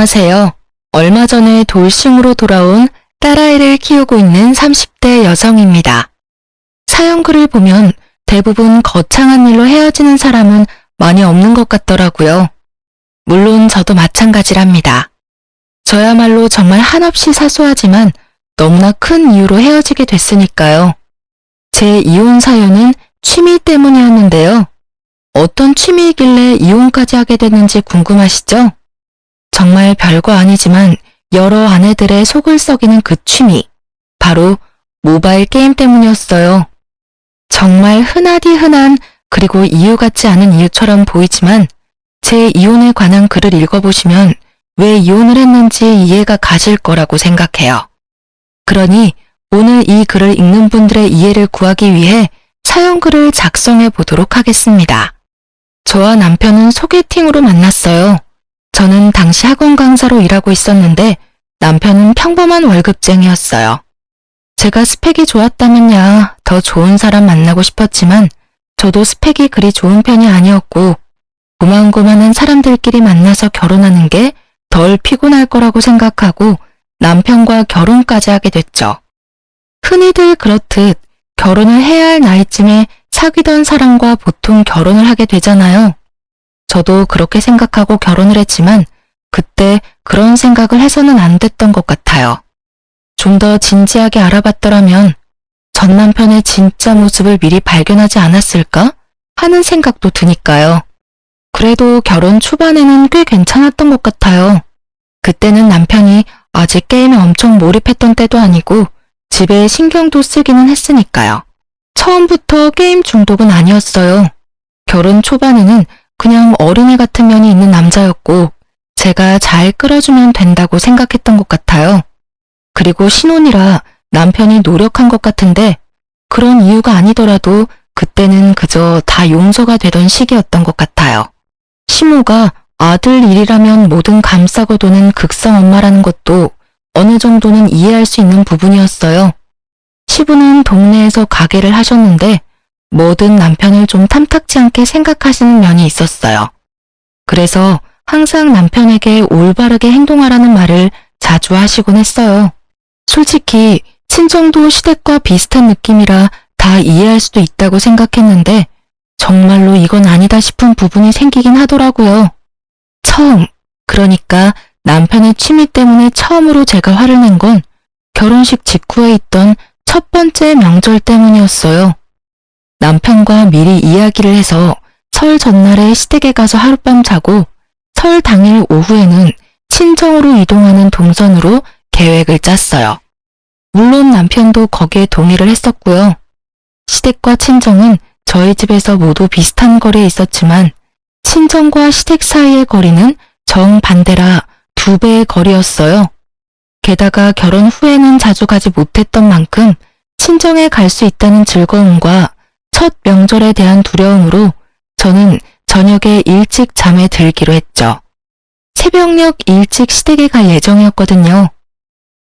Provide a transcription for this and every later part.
안녕하세요. 얼마 전에 돌싱으로 돌아온 딸아이를 키우고 있는 30대 여성입니다. 사연글을 보면 대부분 거창한 일로 헤어지는 사람은 많이 없는 것 같더라고요. 물론 저도 마찬가지랍니다. 저야말로 정말 한없이 사소하지만 너무나 큰 이유로 헤어지게 됐으니까요. 제 이혼 사연은 취미 때문이었는데요. 어떤 취미이길래 이혼까지 하게 됐는지 궁금하시죠? 정말 별거 아니지만 여러 아내들의 속을 썩이는 그 취미, 바로 모바일 게임 때문이었어요. 정말 흔하디 흔한 그리고 이유 같지 않은 이유처럼 보이지만 제 이혼에 관한 글을 읽어보시면 왜 이혼을 했는지 이해가 가실 거라고 생각해요. 그러니 오늘 이 글을 읽는 분들의 이해를 구하기 위해 사연글을 작성해 보도록 하겠습니다. 저와 남편은 소개팅으로 만났어요. 저는 당시 학원 강사로 일하고 있었는데 남편은 평범한 월급쟁이였어요. 제가 스펙이 좋았다면야 더 좋은 사람 만나고 싶었지만 저도 스펙이 그리 좋은 편이 아니었고 고만고만한 사람들끼리 만나서 결혼하는 게 덜 피곤할 거라고 생각하고 남편과 결혼까지 하게 됐죠. 흔히들 그렇듯 결혼을 해야 할 나이쯤에 사귀던 사람과 보통 결혼을 하게 되잖아요. 저도 그렇게 생각하고 결혼을 했지만 그때 그런 생각을 해서는 안 됐던 것 같아요. 좀 더 진지하게 알아봤더라면 전 남편의 진짜 모습을 미리 발견하지 않았을까 하는 생각도 드니까요. 그래도 결혼 초반에는 꽤 괜찮았던 것 같아요. 그때는 남편이 아직 게임에 엄청 몰입했던 때도 아니고 집에 신경도 쓰기는 했으니까요. 처음부터 게임 중독은 아니었어요. 결혼 초반에는 그냥 어린애 같은 면이 있는 남자였고 제가 잘 끌어주면 된다고 생각했던 것 같아요. 그리고 신혼이라 남편이 노력한 것 같은데 그런 이유가 아니더라도 그때는 그저 다 용서가 되던 시기였던 것 같아요. 시모가 아들 일이라면 뭐든 감싸고 도는 극성 엄마라는 것도 어느 정도는 이해할 수 있는 부분이었어요. 시부는 동네에서 가게를 하셨는데 뭐든 남편을 좀 탐탁지 않게 생각하시는 면이 있었어요. 그래서 항상 남편에게 올바르게 행동하라는 말을 자주 하시곤 했어요. 솔직히 친정도 시댁과 비슷한 느낌이라 다 이해할 수도 있다고 생각했는데 정말로 이건 아니다 싶은 부분이 생기긴 하더라고요. 그러니까 남편의 취미 때문에 처음으로 제가 화를 낸 건 결혼식 직후에 있던 첫 번째 명절 때문이었어요. 남편과 미리 이야기를 해서 설 전날에 시댁에 가서 하룻밤 자고 설 당일 오후에는 친정으로 이동하는 동선으로 계획을 짰어요. 물론 남편도 거기에 동의를 했었고요. 시댁과 친정은 저희 집에서 모두 비슷한 거리에 있었지만 친정과 시댁 사이의 거리는 정반대라 2배의 거리였어요. 게다가 결혼 후에는 자주 가지 못했던 만큼 친정에 갈 수 있다는 즐거움과 첫 명절에 대한 두려움으로 저는 저녁에 일찍 잠에 들기로 했죠. 새벽녘 일찍 시댁에 갈 예정이었거든요.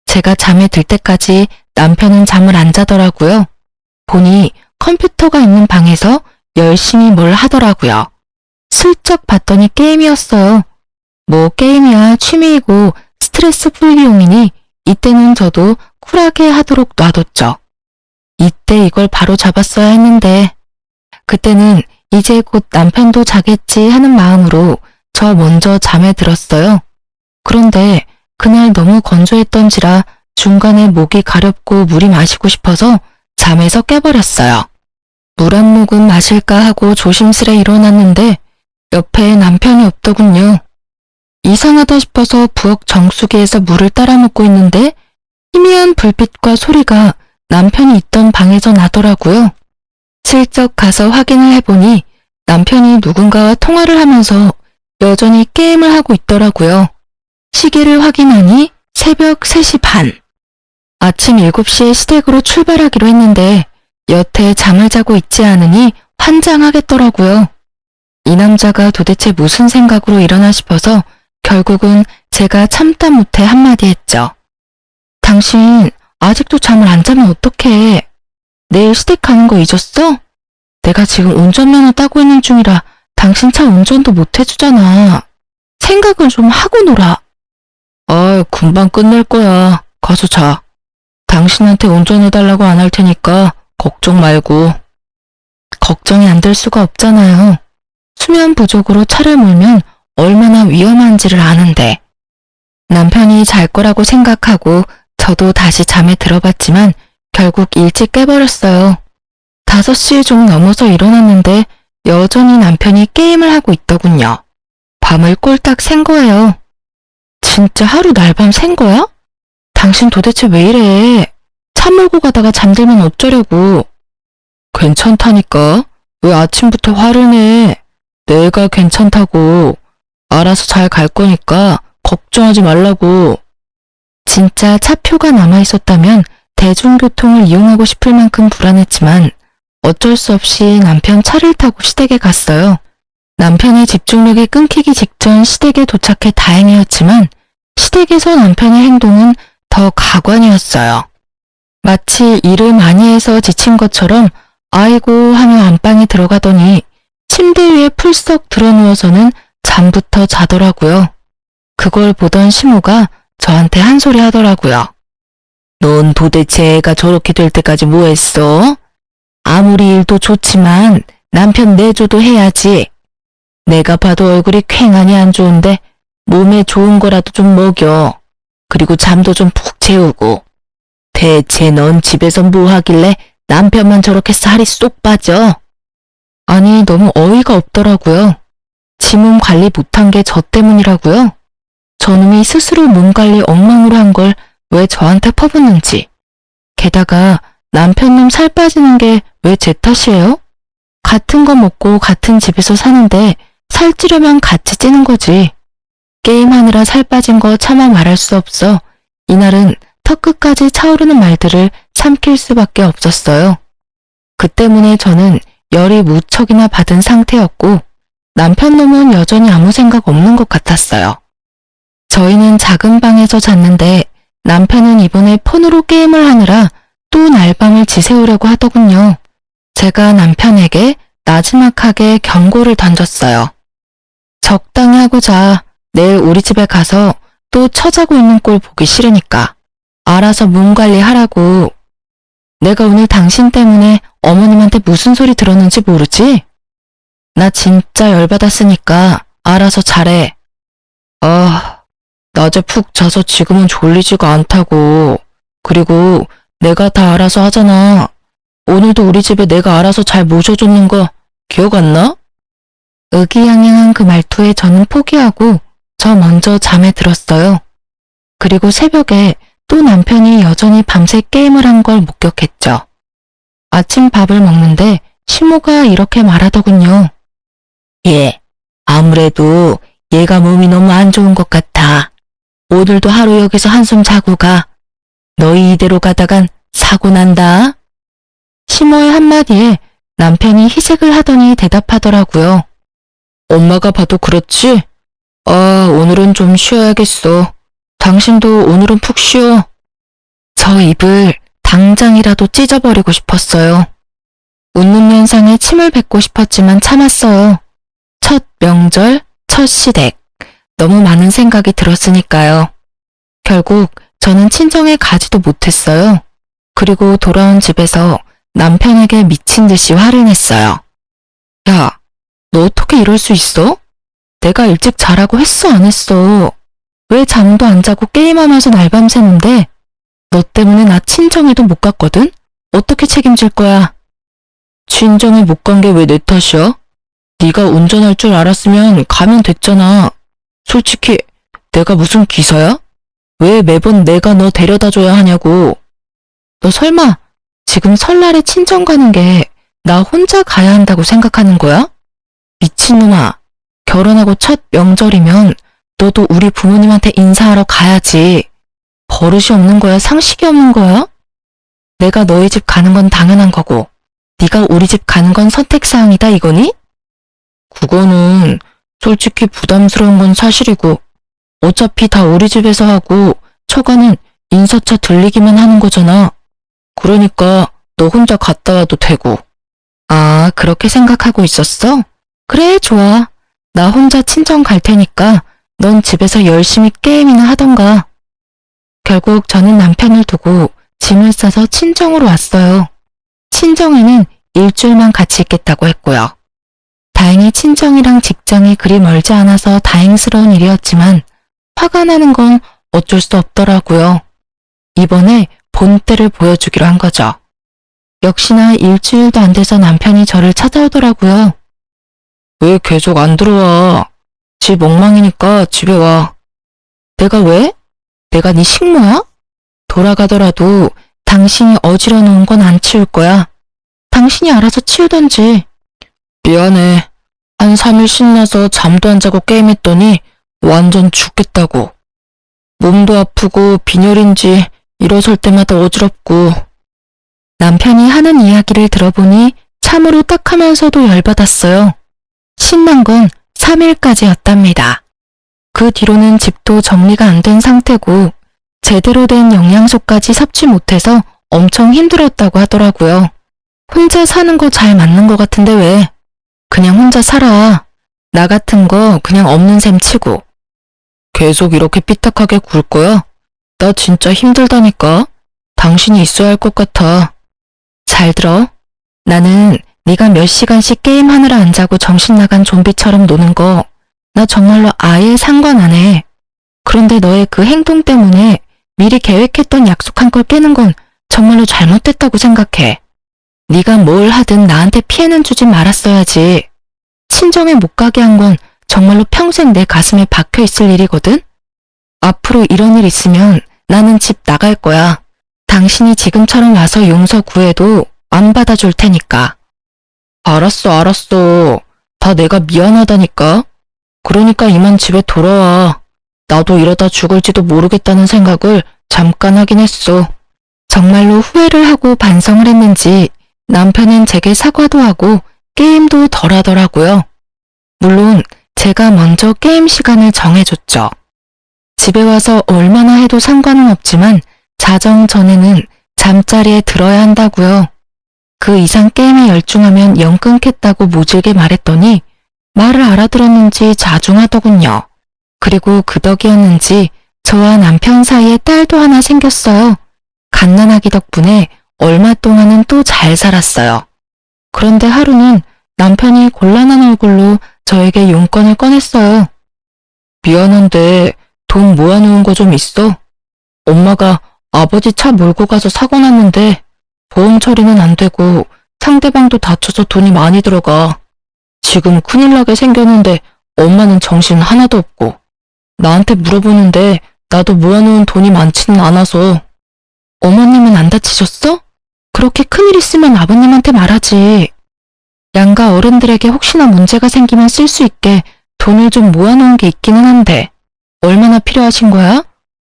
제가 잠에 들 때까지 남편은 잠을 안 자더라고요. 보니 컴퓨터가 있는 방에서 열심히 뭘 하더라고요. 슬쩍 봤더니 게임이었어요. 뭐 게임이야 취미이고 스트레스 풀기용이니 이때는 저도 쿨하게 하도록 놔뒀죠. 이때 이걸 바로 잡았어야 했는데 그때는 이제 곧 남편도 자겠지 하는 마음으로 저 먼저 잠에 들었어요. 그런데 그날 너무 건조했던지라 중간에 목이 가렵고 물이 마시고 싶어서 잠에서 깨버렸어요. 물 한 모금 마실까 하고 조심스레 일어났는데 옆에 남편이 없더군요. 이상하다 싶어서 부엌 정수기에서 물을 따라 먹고 있는데 희미한 불빛과 소리가 남편이 있던 방에서 나더라고요. 슬쩍 가서 확인을 해보니 남편이 누군가와 통화를 하면서 여전히 게임을 하고 있더라고요. 시계를 확인하니 새벽 3시 반. 아침 7시에 시댁으로 출발하기로 했는데 여태 잠을 자고 있지 않으니 환장하겠더라고요. 이 남자가 도대체 무슨 생각으로 일어나 싶어서 결국은 제가 참다 못해 한마디 했죠. 당신 아직도 잠을 안 자면 어떡해. 내일 시댁 가는 거 잊었어? 내가 지금 운전면허 따고 있는 중이라 당신 차 운전도 못 해주잖아. 생각은 좀 하고 놀아. 금방 끝낼 거야. 가서 자. 당신한테 운전해달라고 안 할 테니까 걱정 말고. 걱정이 안 될 수가 없잖아요. 수면 부족으로 차를 몰면 얼마나 위험한지를 아는데. 남편이 잘 거라고 생각하고 저도 다시 잠에 들어봤지만 결국 일찍 깨버렸어요. 5시 좀 넘어서 일어났는데 여전히 남편이 게임을 하고 있더군요. 밤을 꼴딱 샌 거예요. 진짜 하루 날밤 샌 거야? 당신 도대체 왜 이래? 차 몰고 가다가 잠들면 어쩌려고? 괜찮다니까? 왜 아침부터 화를 내? 내가 괜찮다고. 알아서 잘 갈 거니까 걱정하지 말라고. 진짜 차표가 남아있었다면 대중교통을 이용하고 싶을 만큼 불안했지만 어쩔 수 없이 남편 차를 타고 시댁에 갔어요. 남편의 집중력이 끊기기 직전 시댁에 도착해 다행이었지만 시댁에서 남편의 행동은 더 가관이었어요. 마치 일을 많이 해서 지친 것처럼 아이고 하며 안방에 들어가더니 침대 위에 풀썩 드러누워서는 잠부터 자더라고요. 그걸 보던 시모가 저한테 한 소리 하더라고요. 넌 도대체 애가 저렇게 될 때까지 뭐 했어? 아무리 일도 좋지만 남편 내조도 해야지. 내가 봐도 얼굴이 퀭하니 안 좋은데 몸에 좋은 거라도 좀 먹여. 그리고 잠도 좀 푹 재우고. 대체 넌 집에서 뭐 하길래 남편만 저렇게 살이 쏙 빠져? 아니, 너무 어이가 없더라고요. 지 몸 관리 못한 게 저 때문이라고요? 저놈이 스스로 몸 관리 엉망으로 한 걸 왜 저한테 퍼붓는지. 게다가 남편놈 살 빠지는 게 왜 제 탓이에요? 같은 거 먹고 같은 집에서 사는데 살찌려면 같이 찌는 거지. 게임하느라 살 빠진 거 차마 말할 수 없어 이날은 턱끝까지 차오르는 말들을 삼킬 수밖에 없었어요. 그 때문에 저는 열이 무척이나 받은 상태였고 남편 놈은 여전히 아무 생각 없는 것 같았어요. 저희는 작은 방에서 잤는데 남편은 이번에 폰으로 게임을 하느라 또 날밤을 지새우려고 하더군요. 제가 남편에게 나지막하게 경고를 던졌어요. 적당히 하고 자. 내일 우리 집에 가서 또 처자고 있는 꼴 보기 싫으니까. 알아서 몸 관리하라고. 내가 오늘 당신 때문에 어머님한테 무슨 소리 들었는지 모르지? 나 진짜 열받았으니까 알아서 잘해. 낮에 푹 자서 지금은 졸리지가 않다고. 그리고 내가 다 알아서 하잖아. 오늘도 우리 집에 내가 알아서 잘 모셔줬는 거 기억 안 나? 의기양양한 그 말투에 저는 포기하고 저 먼저 잠에 들었어요. 그리고 새벽에 또 남편이 여전히 밤새 게임을 한 걸 목격했죠. 아침 밥을 먹는데 시모가 이렇게 말하더군요. 예, 아무래도 얘가 몸이 너무 안 좋은 것 같아. 오늘도 하루 여기서 한숨 자고 가. 너희 이대로 가다간 사고 난다. 시모의 한마디에 남편이 희색을 하더니 대답하더라고요. 엄마가 봐도 그렇지? 오늘은 좀 쉬어야겠어. 당신도 오늘은 푹 쉬어. 저 입을 당장이라도 찢어버리고 싶었어요. 웃는 면상에 침을 뱉고 싶었지만 참았어요. 첫 명절, 첫 시댁. 너무 많은 생각이 들었으니까요. 결국 저는 친정에 가지도 못했어요. 그리고 돌아온 집에서 남편에게 미친 듯이 화를 냈어요. 야, 너 어떻게 이럴 수 있어? 내가 일찍 자라고 했어 안 했어? 왜 잠도 안 자고 게임하면서 날밤 새는데? 너 때문에 나 친정에도 못 갔거든? 어떻게 책임질 거야? 친정에 못 간 게 왜 내 탓이야? 네가 운전할 줄 알았으면 가면 됐잖아. 솔직히 내가 무슨 기사야? 왜 매번 내가 너 데려다 줘야 하냐고. 너 설마 지금 설날에 친정 가는 게 나 혼자 가야 한다고 생각하는 거야? 미친놈아. 결혼하고 첫 명절이면 너도 우리 부모님한테 인사하러 가야지. 버릇이 없는 거야? 상식이 없는 거야? 내가 너희 집 가는 건 당연한 거고 네가 우리 집 가는 건 선택사항이다 이거니? 그거는 솔직히 부담스러운 건 사실이고 어차피 다 우리 집에서 하고 처가는 인사차 들리기만 하는 거잖아. 그러니까 너 혼자 갔다 와도 되고. 아, 그렇게 생각하고 있었어? 그래, 좋아. 나 혼자 친정 갈 테니까 넌 집에서 열심히 게임이나 하던가. 결국 저는 남편을 두고 짐을 싸서 친정으로 왔어요. 친정에는 일주일만 같이 있겠다고 했고요. 다행히 친정이랑 직장이 그리 멀지 않아서 다행스러운 일이었지만 화가 나는 건 어쩔 수 없더라고요. 이번에 본때를 보여주기로 한 거죠. 역시나 일주일도 안 돼서 남편이 저를 찾아오더라고요. 왜 계속 안 들어와? 집 엉망이니까 집에 와. 내가 왜? 내가 네 식모야? 돌아가더라도 당신이 어지러 놓은 건 안 치울 거야. 당신이 알아서 치우던지. 미안해. 한 3일 신나서 잠도 안 자고 게임했더니 완전 죽겠다고. 몸도 아프고 빈혈인지 일어설 때마다 어지럽고. 남편이 하는 이야기를 들어보니 참으로 딱하면서도 열받았어요. 신난 건 3일까지였답니다. 그 뒤로는 집도 정리가 안 된 상태고 제대로 된 영양소까지 섭취 못해서 엄청 힘들었다고 하더라고요. 혼자 사는 거 잘 맞는 것 같은데 왜? 그냥 혼자 살아. 나 같은 거 그냥 없는 셈 치고. 계속 이렇게 삐딱하게 굴 거야? 나 진짜 힘들다니까. 당신이 있어야 할 것 같아. 잘 들어. 나는 네가 몇 시간씩 게임하느라 안 자고 정신 나간 좀비처럼 노는 거 나 정말로 아예 상관 안 해. 그런데 너의 그 행동 때문에 미리 계획했던 약속한 걸 깨는 건 정말로 잘못됐다고 생각해. 네가 뭘 하든 나한테 피해는 주지 말았어야지. 친정에 못 가게 한 건 정말로 평생 내 가슴에 박혀 있을 일이거든? 앞으로 이런 일 있으면 나는 집 나갈 거야. 당신이 지금처럼 와서 용서 구해도 안 받아줄 테니까. 알았어. 다 내가 미안하다니까. 그러니까 이만 집에 돌아와. 나도 이러다 죽을지도 모르겠다는 생각을 잠깐 하긴 했어. 정말로 후회를 하고 반성을 했는지 남편은 제게 사과도 하고 게임도 덜 하더라고요. 물론 제가 먼저 게임 시간을 정해줬죠. 집에 와서 얼마나 해도 상관은 없지만 자정 전에는 잠자리에 들어야 한다고요. 그 이상 게임에 열중하면 영 끊겠다고 모질게 말했더니 말을 알아들었는지 자중하더군요. 그리고 그 덕이었는지 저와 남편 사이에 딸도 하나 생겼어요. 갓난아기 덕분에 얼마 동안은 또 잘 살았어요. 그런데 하루는 남편이 곤란한 얼굴로 저에게 용건을 꺼냈어요. 미안한데 돈 모아놓은 거 좀 있어? 엄마가 아버지 차 몰고 가서 사고 났는데 보험 처리는 안 되고 상대방도 다쳐서 돈이 많이 들어가. 지금 큰일 나게 생겼는데 엄마는 정신 하나도 없고 나한테 물어보는데 나도 모아놓은 돈이 많지는 않아서. 어머님은 안 다치셨어? 그렇게 큰일 있으면 아버님한테 말하지. 양가 어른들에게 혹시나 문제가 생기면 쓸 수 있게 돈을 좀 모아놓은 게 있기는 한데 얼마나 필요하신 거야?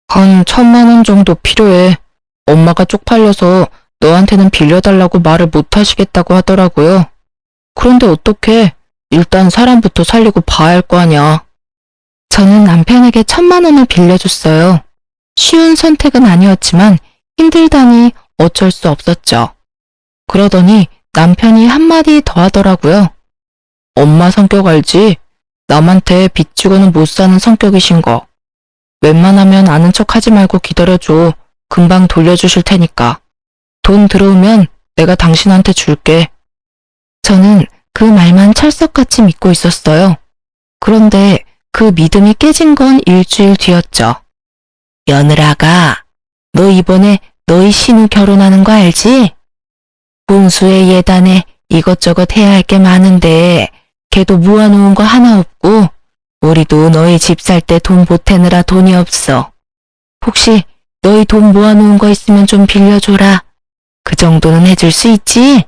한 1,000만 원 정도 필요해. 엄마가 쪽팔려서 너한테는 빌려달라고 말을 못 하시겠다고 하더라고요. 그런데 어떡해. 일단 사람부터 살리고 봐야 할 거 아냐. 저는 남편에게 1,000만 원을 빌려줬어요. 쉬운 선택은 아니었지만 힘들다니 어쩔 수 없었죠. 그러더니 남편이 한마디 더 하더라고요. 엄마 성격 알지? 남한테 빚지고는 못 사는 성격이신 거. 웬만하면 아는 척 하지 말고 기다려줘. 금방 돌려주실 테니까. 돈 들어오면 내가 당신한테 줄게. 저는 그 말만 철석같이 믿고 있었어요. 그런데 그 믿음이 깨진 건 일주일 뒤였죠. 며느라가, 너 이번에 너희 신우 결혼하는 거 알지? 혼수의 예단에 이것저것 해야 할 게 많은데 걔도 모아놓은 거 하나 없고 우리도 너희 집 살 때 돈 보태느라 돈이 없어. 혹시 너희 돈 모아놓은 거 있으면 좀 빌려줘라. 그 정도는 해줄 수 있지?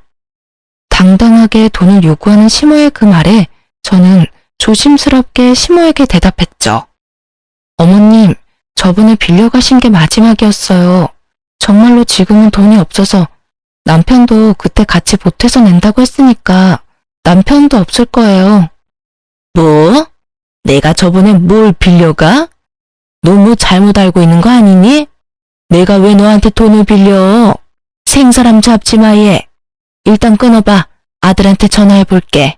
당당하게 돈을 요구하는 시모의 그 말에 저는 조심스럽게 시모에게 대답했죠. 어머님, 저번에 빌려가신 게 마지막이었어요. 정말로 지금은 돈이 없어서 남편도 그때 같이 보태서 낸다고 했으니까 남편도 없을 거예요. 뭐? 내가 저번에 뭘 빌려가? 너 뭐 잘못 알고 있는 거 아니니? 내가 왜 너한테 돈을 빌려? 생사람 잡지 마 얘. 일단 끊어봐. 아들한테 전화해 볼게.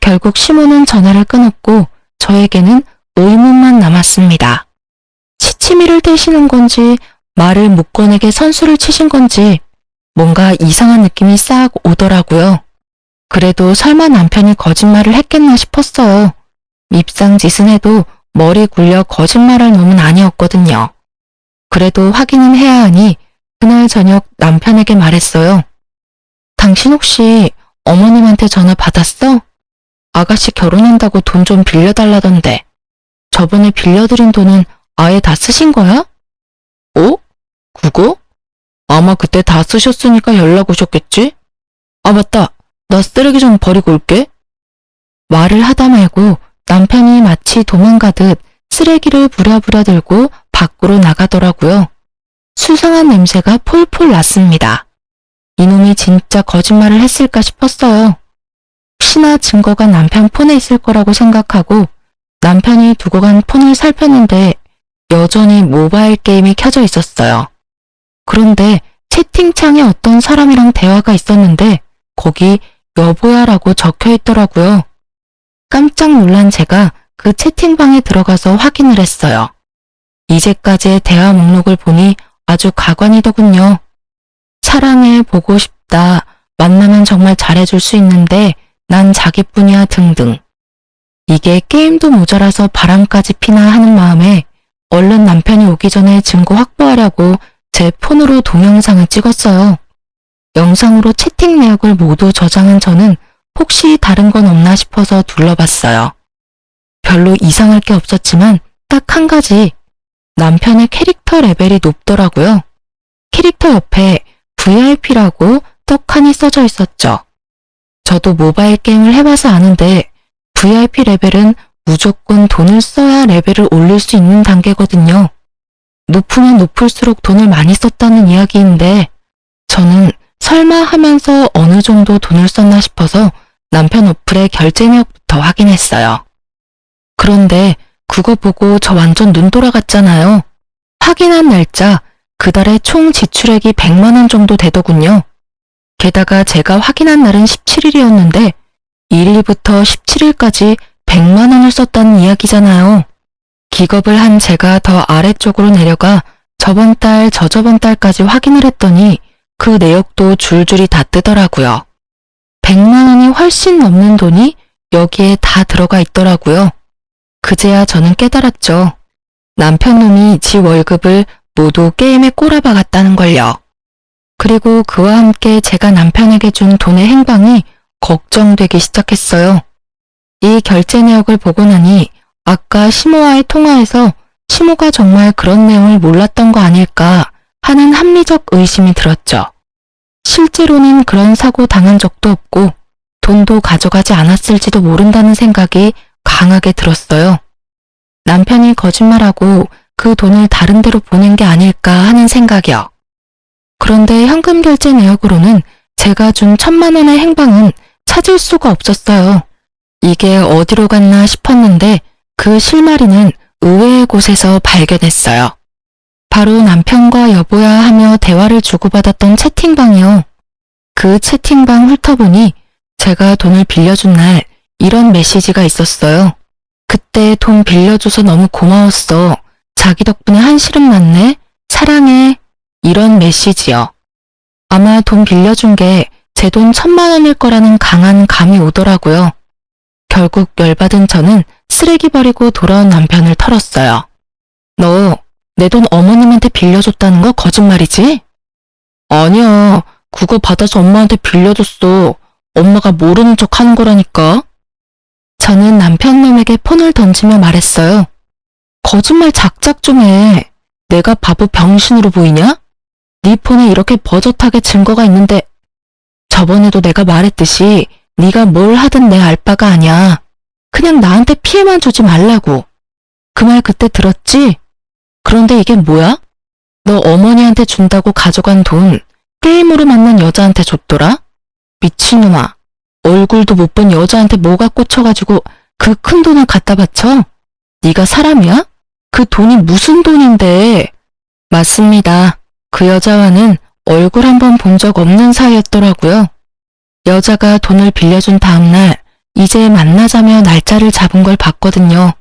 결국 시모는 전화를 끊었고 저에게는 의문만 남았습니다. 치치? 치미를 떼시는 건지 말을 못 꺼내게 선수를 치신 건지 뭔가 이상한 느낌이 싹 오더라고요. 그래도 설마 남편이 거짓말을 했겠나 싶었어요. 밉상짓은 해도 머리 굴려 거짓말할 놈은 아니었거든요. 그래도 확인은 해야 하니 그날 저녁 남편에게 말했어요. 당신 혹시 어머님한테 전화 받았어? 아가씨 결혼한다고 돈 좀 빌려달라던데. 저번에 빌려드린 돈은 아예 다 쓰신 거야? 어? 그거? 아마 그때 다 쓰셨으니까 연락 오셨겠지? 아 맞다. 나 쓰레기 좀 버리고 올게. 말을 하다 말고 남편이 마치 도망가듯 쓰레기를 부랴부랴 들고 밖으로 나가더라고요. 수상한 냄새가 폴폴 났습니다. 이놈이 진짜 거짓말을 했을까 싶었어요. 혹시나 증거가 남편 폰에 있을 거라고 생각하고 남편이 두고 간 폰을 살폈는데 여전히 모바일 게임이 켜져 있었어요. 그런데 채팅창에 어떤 사람이랑 대화가 있었는데 거기 여보야라고 적혀 있더라고요. 깜짝 놀란 제가 그 채팅방에 들어가서 확인을 했어요. 이제까지의 대화 목록을 보니 아주 가관이더군요. 사랑해, 보고 싶다, 만나면 정말 잘해줄 수 있는데 난 자기뿐이야 등등. 이게 게임도 모자라서 바람까지 피나 하는 마음에 얼른 남편이 오기 전에 증거 확보하려고 제 폰으로 동영상을 찍었어요. 영상으로 채팅 내역을 모두 저장한 저는 혹시 다른 건 없나 싶어서 둘러봤어요. 별로 이상할 게 없었지만 딱 한 가지, 남편의 캐릭터 레벨이 높더라고요. 캐릭터 옆에 VIP라고 떡하니 써져 있었죠. 저도 모바일 게임을 해봐서 아는데 VIP 레벨은 무조건 돈을 써야 레벨을 올릴 수 있는 단계거든요. 높으면 높을수록 돈을 많이 썼다는 이야기인데 저는 설마 하면서 어느 정도 돈을 썼나 싶어서 남편 어플의 결제 내역부터 확인했어요. 그런데 그거 보고 저 완전 눈 돌아갔잖아요. 확인한 날짜, 그달의 총 지출액이 100만 원 정도 되더군요. 게다가 제가 확인한 날은 17일이었는데 1일부터 17일까지 100만 원을 썼다는 이야기잖아요. 기겁을 한 제가 더 아래쪽으로 내려가 저번 달, 저저번 달까지 확인을 했더니 그 내역도 줄줄이 다 뜨더라고요. 100만 원이 훨씬 넘는 돈이 여기에 다 들어가 있더라고요. 그제야 저는 깨달았죠. 남편 놈이 지 월급을 모두 게임에 꼬라박았다는 걸요. 그리고 그와 함께 제가 남편에게 준 돈의 행방이 걱정되기 시작했어요. 이 결제 내역을 보고 나니 아까 시모와의 통화에서 시모가 정말 그런 내용을 몰랐던 거 아닐까 하는 합리적 의심이 들었죠. 실제로는 그런 사고 당한 적도 없고 돈도 가져가지 않았을지도 모른다는 생각이 강하게 들었어요. 남편이 거짓말하고 그 돈을 다른 데로 보낸 게 아닐까 하는 생각이요. 그런데 현금 결제 내역으로는 제가 준 1,000만 원의 행방은 찾을 수가 없었어요. 이게 어디로 갔나 싶었는데 그 실마리는 의외의 곳에서 발견했어요. 바로 남편과 여보야 하며 대화를 주고받았던 채팅방이요. 그 채팅방 훑어보니 제가 돈을 빌려준 날 이런 메시지가 있었어요. 그때 돈 빌려줘서 너무 고마웠어. 자기 덕분에 한시름 났네. 사랑해. 이런 메시지요. 아마 돈 빌려준 게 제 돈 1,000만 원일 거라는 강한 감이 오더라고요. 결국 열받은 저는 쓰레기 버리고 돌아온 남편을 털었어요. 너 내 돈 어머님한테 빌려줬다는 거 거짓말이지? 아니야. 그거 받아서 엄마한테 빌려줬어. 엄마가 모르는 척 하는 거라니까. 저는 남편 놈에게 폰을 던지며 말했어요. 거짓말 작작 좀 해. 내가 바보 병신으로 보이냐? 네 폰에 이렇게 버젓하게 증거가 있는데 저번에도 내가 말했듯이 네가 뭘 하든 내 알 바가 아니야. 그냥 나한테 피해만 주지 말라고. 그 말 그때 들었지? 그런데 이게 뭐야? 너 어머니한테 준다고 가져간 돈 게임으로 만난 여자한테 줬더라? 미친놈아. 얼굴도 못 본 여자한테 뭐가 꽂혀가지고 그 큰 돈을 갖다 바쳐? 네가 사람이야? 그 돈이 무슨 돈인데? 맞습니다. 그 여자와는 얼굴 한번 본 적 없는 사이였더라고요. 여자가 돈을 빌려준 다음날 이제 만나자며 날짜를 잡은 걸 봤거든요.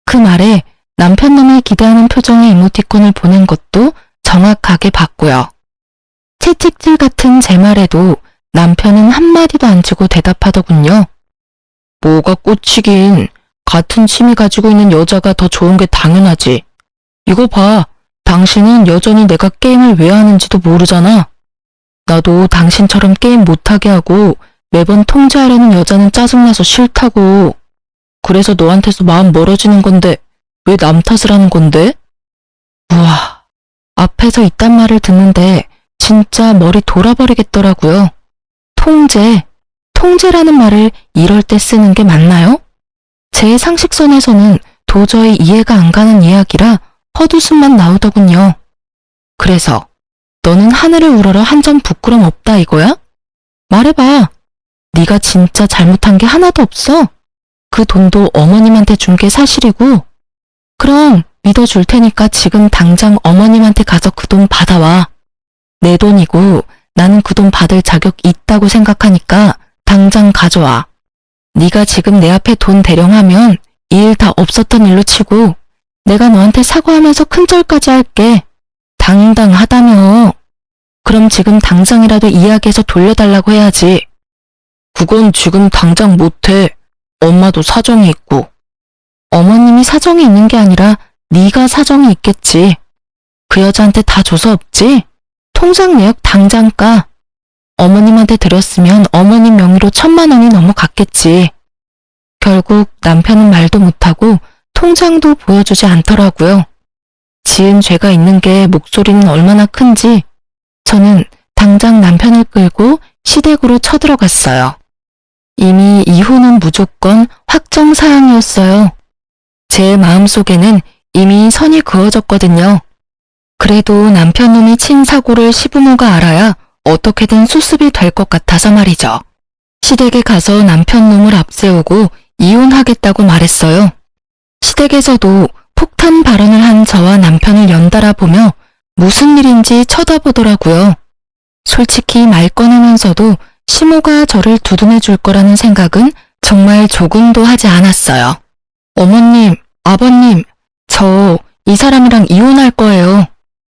그 말에 남편놈을 기대하는 표정의 이모티콘을 보낸 것도 정확하게 봤고요. 채찍질 같은 제 말에도 남편은 한마디도 안 치고 대답하더군요. 뭐가 꽂히긴. 같은 취미 가지고 있는 여자가 더 좋은 게 당연하지. 이거 봐. 당신은 여전히 내가 게임을 왜 하는지도 모르잖아. 나도 당신처럼 게임 못하게 하고 매번 통제하려는 여자는 짜증나서 싫다고. 그래서 너한테서 마음 멀어지는 건데 왜 남 탓을 하는 건데? 우와, 앞에서 이딴 말을 듣는데 진짜 머리 돌아버리겠더라고요. 통제라는 말을 이럴 때 쓰는 게 맞나요? 제 상식선에서는 도저히 이해가 안 가는 이야기라 헛웃음만 나오더군요. 그래서 너는 하늘을 우러러 한 점 부끄럼 없다 이거야? 말해봐. 네가 진짜 잘못한 게 하나도 없어? 그 돈도 어머님한테 준 게 사실이고. 그럼 믿어줄 테니까 지금 당장 어머님한테 가서 그 돈 받아와. 내 돈이고 나는 그 돈 받을 자격 있다고 생각하니까 당장 가져와. 네가 지금 내 앞에 돈 대령하면 이 일 다 없었던 일로 치고 내가 너한테 사과하면서 큰절까지 할게. 당당하다며. 그럼 지금 당장이라도 이야기해서 돌려달라고 해야지. 그건 지금 당장 못해. 엄마도 사정이 있고. 어머님이 사정이 있는 게 아니라 네가 사정이 있겠지. 그 여자한테 다 줘서 없지? 통장 내역 당장 까. 어머님한테 드렸으면 어머님 명의로 1,000만 원이 넘어갔겠지. 결국 남편은 말도 못하고 통장도 보여주지 않더라고요. 지은 죄가 있는 게 목소리는 얼마나 큰지 저는 당장 남편을 끌고 시댁으로 쳐들어갔어요. 이미 이혼은 무조건 확정 사항이었어요. 제 마음속에는 이미 선이 그어졌거든요. 그래도 남편놈이 친 사고를 시부모가 알아야 어떻게든 수습이 될 것 같아서 말이죠. 시댁에 가서 남편놈을 앞세우고 이혼하겠다고 말했어요. 시댁에서도 폭탄 발언을 한 저와 남편을 연달아 보며 무슨 일인지 쳐다보더라고요. 솔직히 말 꺼내면서도 시모가 저를 두둔해 줄 거라는 생각은 정말 조금도 하지 않았어요. 어머님, 아버님, 저 이 사람이랑 이혼할 거예요.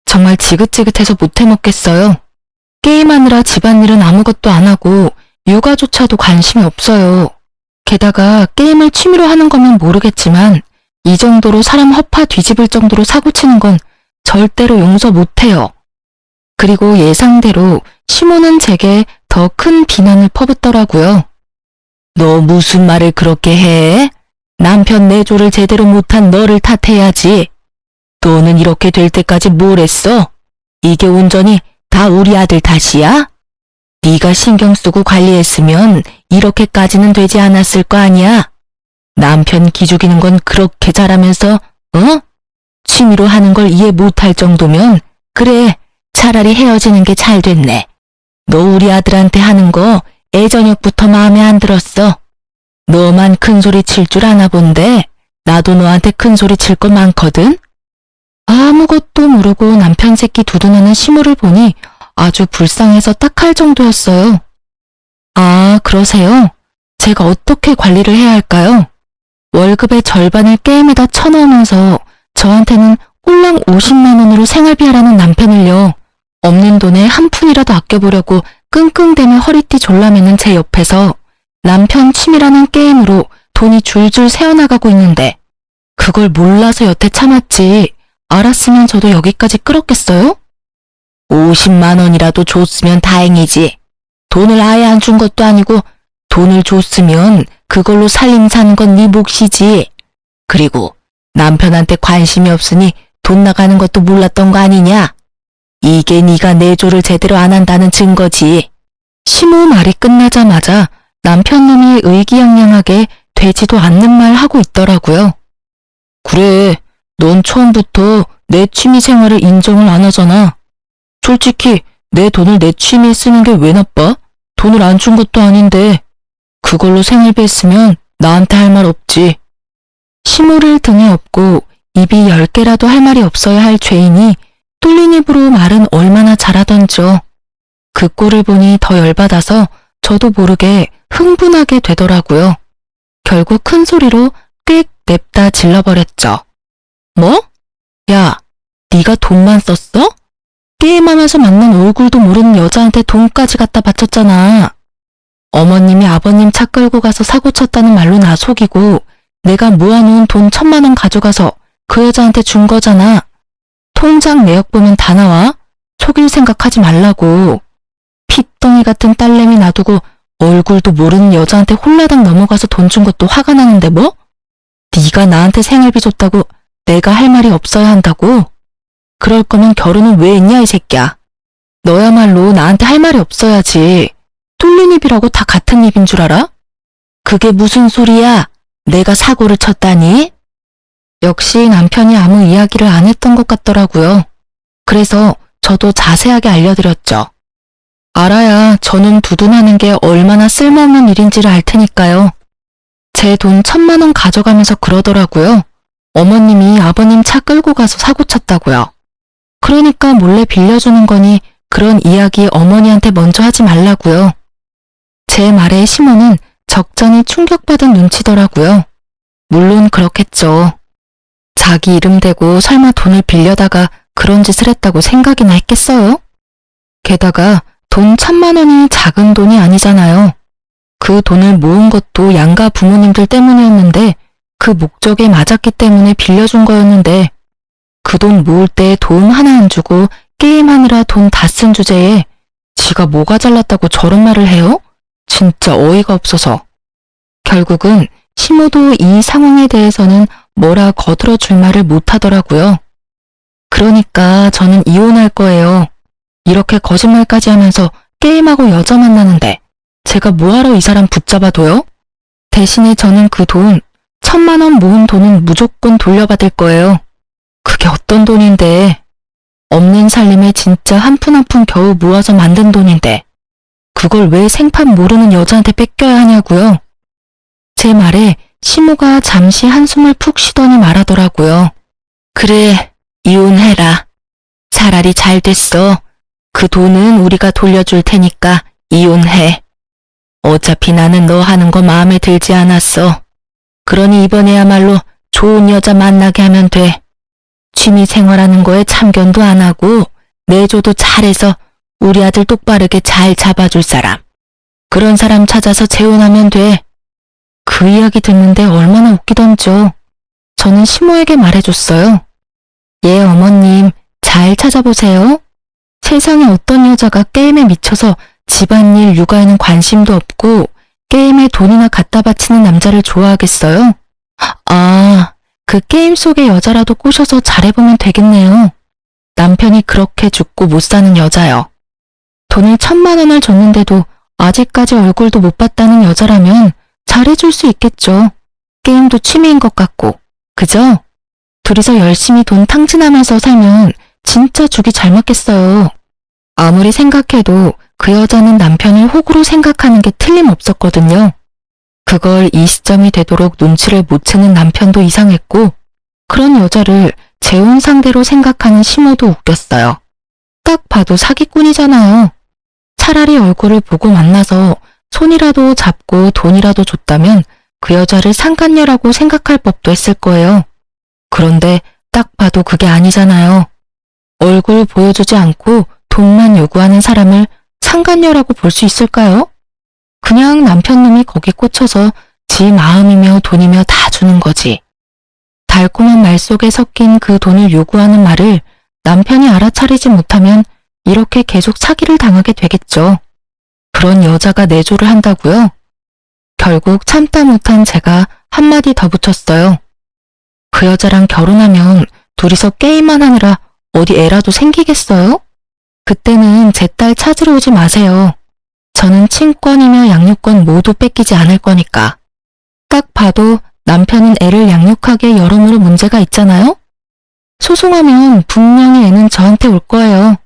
정말 지긋지긋해서 못 해먹겠어요. 게임하느라 집안일은 아무것도 안 하고 육아조차도 관심이 없어요. 게다가 게임을 취미로 하는 거면 모르겠지만 이 정도로 사람 허파 뒤집을 정도로 사고치는 건 절대로 용서 못해요. 그리고 예상대로 시모는 제게 더 큰 비난을 퍼붓더라고요. 너 무슨 말을 그렇게 해? 남편 내조를 제대로 못한 너를 탓해야지. 너는 이렇게 될 때까지 뭘 했어? 이게 온전히 다 우리 아들 탓이야? 네가 신경 쓰고 관리했으면 이렇게까지는 되지 않았을 거 아니야? 남편 기죽이는 건 그렇게 잘하면서 취미로 하는 걸 이해 못할 정도면 그래, 차라리 헤어지는 게 잘 됐네. 너 우리 아들한테 하는 거 애저녁부터 마음에 안 들었어. 너만 큰 소리 칠 줄 아나 본데 나도 너한테 큰 소리 칠 거 많거든? 아무것도 모르고 남편 새끼 두둔하는 시모를 보니 아주 불쌍해서 딱할 정도였어요. 아, 그러세요? 제가 어떻게 관리를 해야 할까요? 월급의 절반을 게임에다 쳐넣으면서 저한테는 꼴랑 50만 원으로 생활비 하라는 남편을요. 없는 돈에 한 푼이라도 아껴보려고 끙끙대며 허리띠 졸라매는 제 옆에서 남편 취미라는 게임으로 돈이 줄줄 새어나가고 있는데 그걸 몰라서 여태 참았지. 알았으면 저도 여기까지 끌었겠어요? 50만 원이라도 줬으면 다행이지. 돈을 아예 안 준 것도 아니고 돈을 줬으면 그걸로 살림 사는 건 네 몫이지. 그리고 남편한테 관심이 없으니 돈 나가는 것도 몰랐던 거 아니냐? 이게 네가 내조를 제대로 안 한다는 증거지. 시모 말이 끝나자마자 남편놈이 의기양양하게 되지도 않는 말 하고 있더라고요. 그래, 넌 처음부터 내 취미 생활을 인정을 안 하잖아. 솔직히 내 돈을 내 취미에 쓰는 게 왜 나빠? 돈을 안 준 것도 아닌데. 그걸로 생활비 했으면 나한테 할 말 없지. 시모를 등에 업고 입이 10개라도 할 말이 없어야 할 죄인이 뚫린 입으로 말은 얼마나 잘하던지요. 그 꼴을 보니 더 열받아서 저도 모르게 흥분하게 되더라고요. 결국 큰 소리로 꽥 냅다 질러버렸죠. 뭐? 야, 네가 돈만 썼어? 게임하면서 만난 얼굴도 모르는 여자한테 돈까지 갖다 바쳤잖아. 어머님이 아버님 차 끌고 가서 사고 쳤다는 말로 나 속이고 내가 모아놓은 돈 1,000만 원 가져가서 그 여자한테 준 거잖아. 통장 내역 보면 다 나와. 속일 생각하지 말라고. 핏덩이 같은 딸내미 놔두고 얼굴도 모르는 여자한테 홀라당 넘어가서 돈 준 것도 화가 나는데 뭐? 네가 나한테 생활비 줬다고 내가 할 말이 없어야 한다고? 그럴 거면 결혼은 왜 했냐 이 새끼야. 너야말로 나한테 할 말이 없어야지. 뚫린 입이라고 다 같은 입인 줄 알아? 그게 무슨 소리야? 내가 사고를 쳤다니? 역시 남편이 아무 이야기를 안 했던 것 같더라고요. 그래서 저도 자세하게 알려드렸죠. 알아야 저는 두둔하는 게 얼마나 쓸모없는 일인지를 알 테니까요. 제 돈 1,000만 원 가져가면서 그러더라고요. 어머님이 아버님 차 끌고 가서 사고 쳤다고요. 그러니까 몰래 빌려주는 거니 그런 이야기 어머니한테 먼저 하지 말라고요. 제 말에 시모는 적잖이 충격받은 눈치더라고요. 물론 그렇겠죠. 자기 이름 대고 설마 돈을 빌려다가 그런 짓을 했다고 생각이나 했겠어요? 게다가 돈 1,000만 원이 작은 돈이 아니잖아요. 그 돈을 모은 것도 양가 부모님들 때문이었는데 그 목적에 맞았기 때문에 빌려준 거였는데 그 돈 모을 때 도움 하나 안 주고 게임하느라 돈 다 쓴 주제에 지가 뭐가 잘났다고 저런 말을 해요? 진짜 어이가 없어서. 결국은 시모도 이 상황에 대해서는 뭐라 거들어 줄 말을 못 하더라고요. 그러니까 저는 이혼할 거예요. 이렇게 거짓말까지 하면서 게임하고 여자 만나는데 제가 뭐하러 이 사람 붙잡아둬요? 대신에 저는 그 돈, 1,000만 원 모은 돈은 무조건 돌려받을 거예요. 그게 어떤 돈인데. 없는 살림에 진짜 한 푼 한 푼 겨우 모아서 만든 돈인데 그걸 왜 생판 모르는 여자한테 뺏겨야 하냐고요. 제 말에 시모가 잠시 한숨을 푹 쉬더니 말하더라고요. 그래, 이혼해라. 차라리 잘 됐어. 그 돈은 우리가 돌려줄 테니까 이혼해. 어차피 나는 너 하는 거 마음에 들지 않았어. 그러니 이번에야말로 좋은 여자 만나게 하면 돼. 취미 생활하는 거에 참견도 안 하고 내조도 잘해서 우리 아들 똑바르게 잘 잡아줄 사람. 그런 사람 찾아서 재혼하면 돼. 그 이야기 듣는데 얼마나 웃기던지요. 저는 시모에게 말해줬어요. 예, 어머님, 잘 찾아보세요. 세상에 어떤 여자가 게임에 미쳐서 집안일, 육아에는 관심도 없고 게임에 돈이나 갖다 바치는 남자를 좋아하겠어요? 아, 그 게임 속의 여자라도 꼬셔서 잘해보면 되겠네요. 남편이 그렇게 죽고 못 사는 여자요. 돈을 1,000만 원을 줬는데도 아직까지 얼굴도 못 봤다는 여자라면 잘해줄 수 있겠죠. 게임도 취미인 것 같고, 그죠? 둘이서 열심히 돈 탕진하면서 살면 진짜 죽이 잘 맞겠어요. 아무리 생각해도 그 여자는 남편을 호구로 생각하는 게 틀림없었거든요. 그걸 이 시점이 되도록 눈치를 못 채는 남편도 이상했고 그런 여자를 재혼 상대로 생각하는 시모도 웃겼어요. 딱 봐도 사기꾼이잖아요. 차라리 얼굴을 보고 만나서 손이라도 잡고 돈이라도 줬다면 그 여자를 상간녀라고 생각할 법도 했을 거예요. 그런데 딱 봐도 그게 아니잖아요. 얼굴 보여주지 않고 돈만 요구하는 사람을 상간녀라고 볼 수 있을까요? 그냥 남편놈이 거기 꽂혀서 지 마음이며 돈이며 다 주는 거지. 달콤한 말 속에 섞인 그 돈을 요구하는 말을 남편이 알아차리지 못하면 이렇게 계속 사기를 당하게 되겠죠. 그런 여자가 내조를 한다고요? 결국 참다 못한 제가 한마디 더 붙였어요. 그 여자랑 결혼하면 둘이서 게임만 하느라 어디 애라도 생기겠어요? 그때는 제 딸 찾으러 오지 마세요. 저는 친권이며 양육권 모두 뺏기지 않을 거니까. 딱 봐도 남편은 애를 양육하기에 여러모로 문제가 있잖아요? 소송하면 분명히 애는 저한테 올 거예요.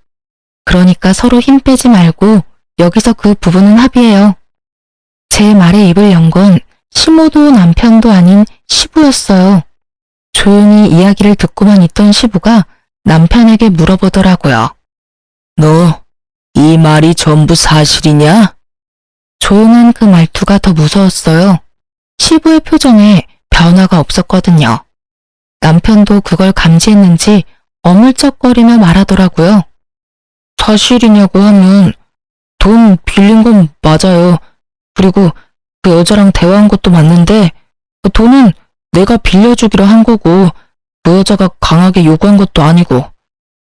그러니까 서로 힘 빼지 말고 여기서 그 부분은 합의해요. 제 말에 입을 연 건 시모도 남편도 아닌 시부였어요. 조용히 이야기를 듣고만 있던 시부가 남편에게 물어보더라고요. 너, 이 말이 전부 사실이냐? 조용한 그 말투가 더 무서웠어요. 시부의 표정에 변화가 없었거든요. 남편도 그걸 감지했는지 어물쩍거리며 말하더라고요. 사실이냐고 하면 돈 빌린 건 맞아요. 그리고 그 여자랑 대화한 것도 맞는데 돈은 내가 빌려주기로 한 거고 그 여자가 강하게 요구한 것도 아니고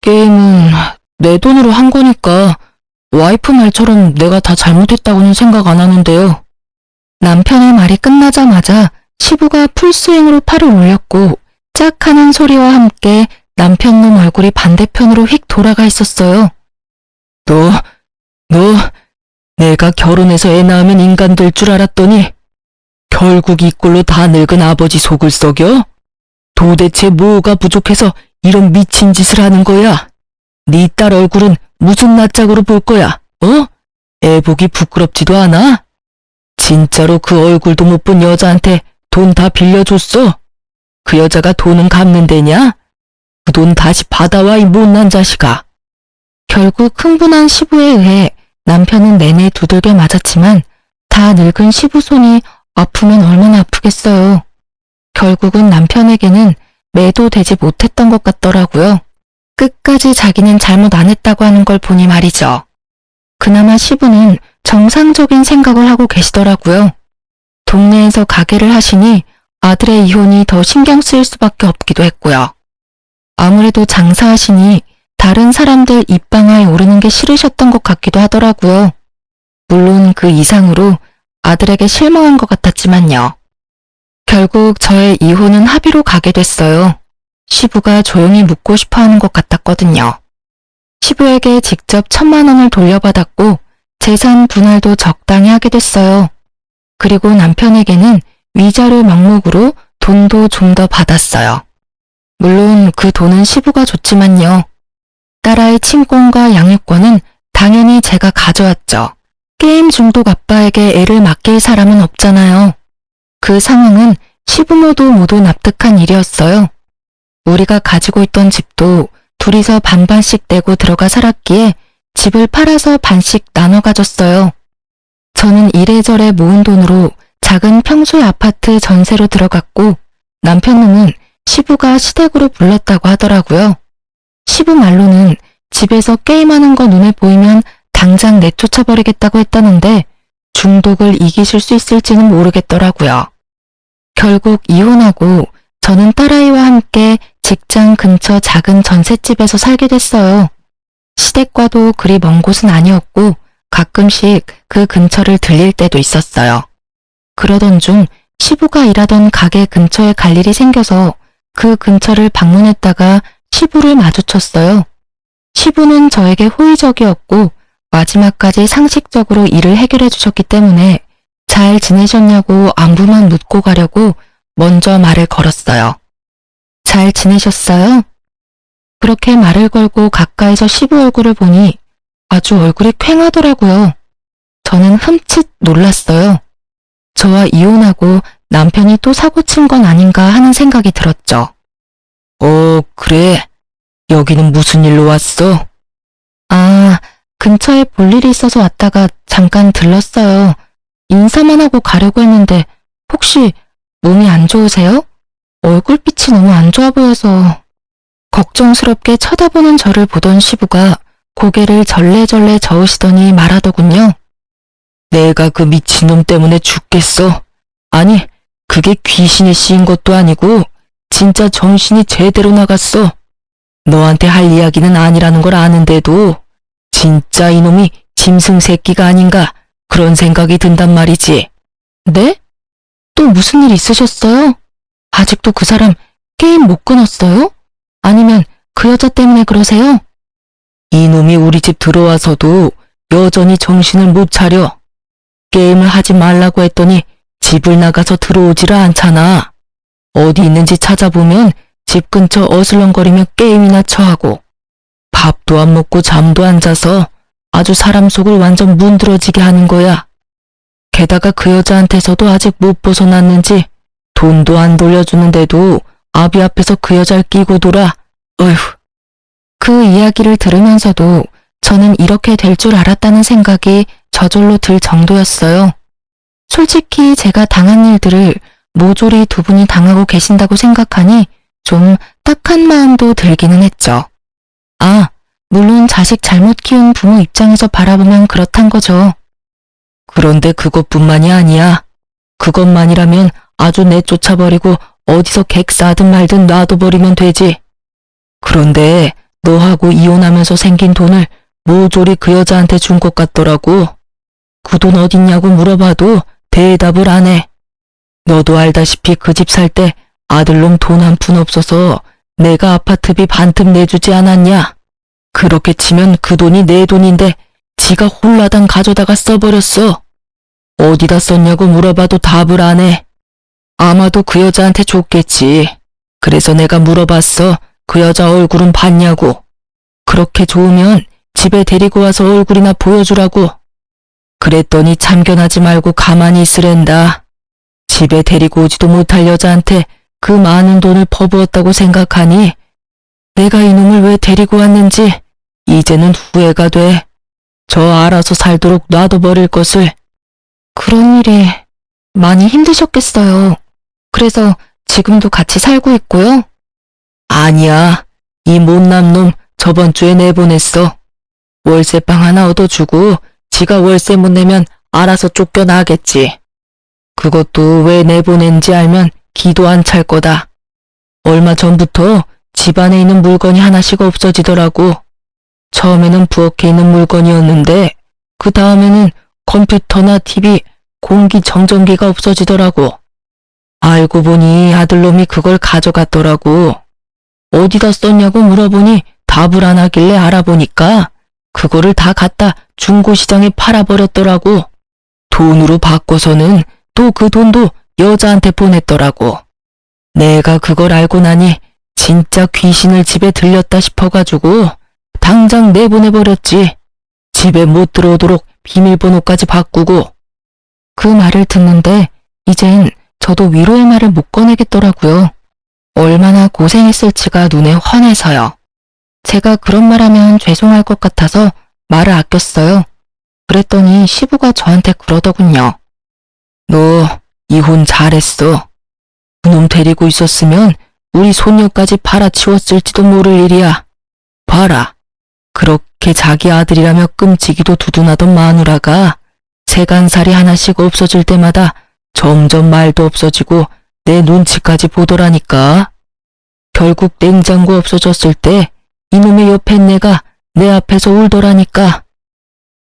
게임은 내 돈으로 한 거니까 와이프 말처럼 내가 다 잘못했다고는 생각 안 하는데요. 남편의 말이 끝나자마자 시부가 풀스윙으로 팔을 올렸고 짝 하는 소리와 함께 남편 놈 얼굴이 반대편으로 휙 돌아가 있었어요. 너 내가 결혼해서 애 낳으면 인간 될 줄 알았더니 결국 이 꼴로 다 늙은 아버지 속을 썩여? 도대체 뭐가 부족해서 이런 미친 짓을 하는 거야? 네 딸 얼굴은 무슨 낯짝으로 볼 거야? 애 보기 부끄럽지도 않아? 진짜로 그 얼굴도 못 본 여자한테 돈 다 빌려줬어? 그 여자가 돈은 갚는 데냐? 그 돈 다시 받아와 이 못난 자식아. 결국 흥분한 시부에 의해 남편은 내내 두들겨 맞았지만 다 늙은 시부 손이 아프면 얼마나 아프겠어요. 결국은 남편에게는 매도되지 못했던 것 같더라고요. 끝까지 자기는 잘못 안 했다고 하는 걸 보니 말이죠. 그나마 시부는 정상적인 생각을 하고 계시더라고요. 동네에서 가게를 하시니 아들의 이혼이 더 신경 쓰일 수밖에 없기도 했고요. 아무래도 장사하시니 다른 사람들 입방아에 오르는 게 싫으셨던 것 같기도 하더라고요. 물론 그 이상으로 아들에게 실망한 것 같았지만요. 결국 저의 이혼은 합의로 가게 됐어요. 시부가 조용히 묻고 싶어 하는 것 같았거든요. 시부에게 직접 1,000만 원을 돌려받았고 재산 분할도 적당히 하게 됐어요. 그리고 남편에게는 위자료 명목으로 돈도 좀 더 받았어요. 물론 그 돈은 시부가 줬지만요. 딸아이 친권과 양육권은 당연히 제가 가져왔죠. 게임 중독 아빠에게 애를 맡길 사람은 없잖아요. 그 상황은 시부모도 모두 납득한 일이었어요. 우리가 가지고 있던 집도 둘이서 반반씩 내고 들어가 살았기에 집을 팔아서 반씩 나눠 가졌어요. 저는 이래저래 모은 돈으로 작은 평소의 아파트 전세로 들어갔고 남편은 시부가 시댁으로 불렀다고 하더라고요. 시부 말로는 집에서 게임하는 거 눈에 보이면 당장 내쫓아버리겠다고 했다는데 중독을 이기실 수 있을지는 모르겠더라고요. 결국 이혼하고 저는 딸아이와 함께 직장 근처 작은 전셋집에서 살게 됐어요. 시댁과도 그리 먼 곳은 아니었고 가끔씩 그 근처를 들릴 때도 있었어요. 그러던 중 시부가 일하던 가게 근처에 갈 일이 생겨서 그 근처를 방문했다가 시부를 마주쳤어요. 시부는 저에게 호의적이었고 마지막까지 상식적으로 일을 해결해 주셨기 때문에 잘 지내셨냐고 안부만 묻고 가려고 먼저 말을 걸었어요. 잘 지내셨어요? 그렇게 말을 걸고 가까이서 시부 얼굴을 보니 아주 얼굴이 퀭하더라고요. 저는 흠칫 놀랐어요. 저와 이혼하고 남편이 또 사고친 건 아닌가 하는 생각이 들었죠. 그래. 여기는 무슨 일로 왔어? 근처에 볼 일이 있어서 왔다가 잠깐 들렀어요. 인사만 하고 가려고 했는데 혹시 몸이 안 좋으세요? 얼굴빛이 너무 안 좋아 보여서. 걱정스럽게 쳐다보는 저를 보던 시부가 고개를 절레절레 저으시더니 말하더군요. 내가 그 미친놈 때문에 죽겠어. 아니, 그게 귀신이 씌인 것도 아니고 진짜 정신이 제대로 나갔어. 너한테 할 이야기는 아니라는 걸 아는데도 진짜 이놈이 짐승 새끼가 아닌가 그런 생각이 든단 말이지. 네? 또 무슨 일 있으셨어요? 아직도 그 사람 게임 못 끊었어요? 아니면 그 여자 때문에 그러세요? 이놈이 우리 집 들어와서도 여전히 정신을 못 차려. 게임을 하지 말라고 했더니 집을 나가서 들어오지를 않잖아. 어디 있는지 찾아보면 집 근처 어슬렁거리며 게임이나 쳐하고 밥도 안 먹고 잠도 안 자서 아주 사람 속을 완전 문드러지게 하는 거야. 게다가 그 여자한테서도 아직 못 벗어났는지 돈도 안 돌려주는데도 아비 앞에서 그 여자를 끼고 돌아. 어휴. 그 이야기를 들으면서도 저는 이렇게 될 줄 알았다는 생각이 저절로 들 정도였어요. 솔직히 제가 당한 일들을 모조리 두 분이 당하고 계신다고 생각하니 좀 딱한 마음도 들기는 했죠. 아, 물론 자식 잘못 키운 부모 입장에서 바라보면 그렇단 거죠. 그런데 그것뿐만이 아니야. 그것만이라면 아주 내쫓아버리고 어디서 객 싸든 말든 놔둬버리면 되지. 그런데 너하고 이혼하면서 생긴 돈을 모조리 그 여자한테 준 것 같더라고. 그 돈 어딨냐고 물어봐도 대답을 안 해. 너도 알다시피 그 집 살 때 아들놈 돈 한 푼 없어서 내가 아파트비 반틈 내주지 않았냐. 그렇게 치면 그 돈이 내 돈인데 지가 홀라당 가져다가 써버렸어. 어디다 썼냐고 물어봐도 답을 안 해. 아마도 그 여자한테 줬겠지. 그래서 내가 물어봤어. 그 여자 얼굴은 봤냐고. 그렇게 좋으면 집에 데리고 와서 얼굴이나 보여주라고. 그랬더니 참견하지 말고 가만히 있으랜다. 집에 데리고 오지도 못할 여자한테 그 많은 돈을 퍼부었다고 생각하니 내가 이놈을 왜 데리고 왔는지 이제는 후회가 돼. 저 알아서 살도록 놔둬버릴 것을. 그런 일이 많이 힘드셨겠어요. 그래서 지금도 같이 살고 있고요? 아니야. 이 못난 놈 저번 주에 내보냈어. 월세방 하나 얻어주고 지가 월세 못 내면 알아서 쫓겨나겠지. 그것도 왜 내보낸지 알면 기도 안 찰 거다. 얼마 전부터 집안에 있는 물건이 하나씩 없어지더라고. 처음에는 부엌에 있는 물건이었는데 그 다음에는 컴퓨터나 TV, 공기청정기가 없어지더라고. 알고 보니 아들놈이 그걸 가져갔더라고. 어디다 썼냐고 물어보니 답을 안 하길래 알아보니까 그거를 다 갖다 중고시장에 팔아버렸더라고. 돈으로 바꿔서는 또 그 돈도 여자한테 보냈더라고. 내가 그걸 알고 나니 진짜 귀신을 집에 들렸다 싶어가지고 당장 내보내버렸지. 집에 못 들어오도록 비밀번호까지 바꾸고. 그 말을 듣는데 이젠 저도 위로의 말을 못 꺼내겠더라고요. 얼마나 고생했을지가 눈에 훤해서요. 제가 그런 말하면 죄송할 것 같아서 말을 아꼈어요. 그랬더니 시부가 저한테 그러더군요. 너 이혼 잘했어. 그놈 데리고 있었으면 우리 손녀까지 팔아치웠을지도 모를 일이야. 봐라. 그렇게 자기 아들이라며 끔찍이도 두둔하던 마누라가 세간살이 하나씩 없어질 때마다 점점 말도 없어지고 내 눈치까지 보더라니까. 결국 냉장고 없어졌을 때 이놈의 옆에 내가 내 앞에서 울더라니까.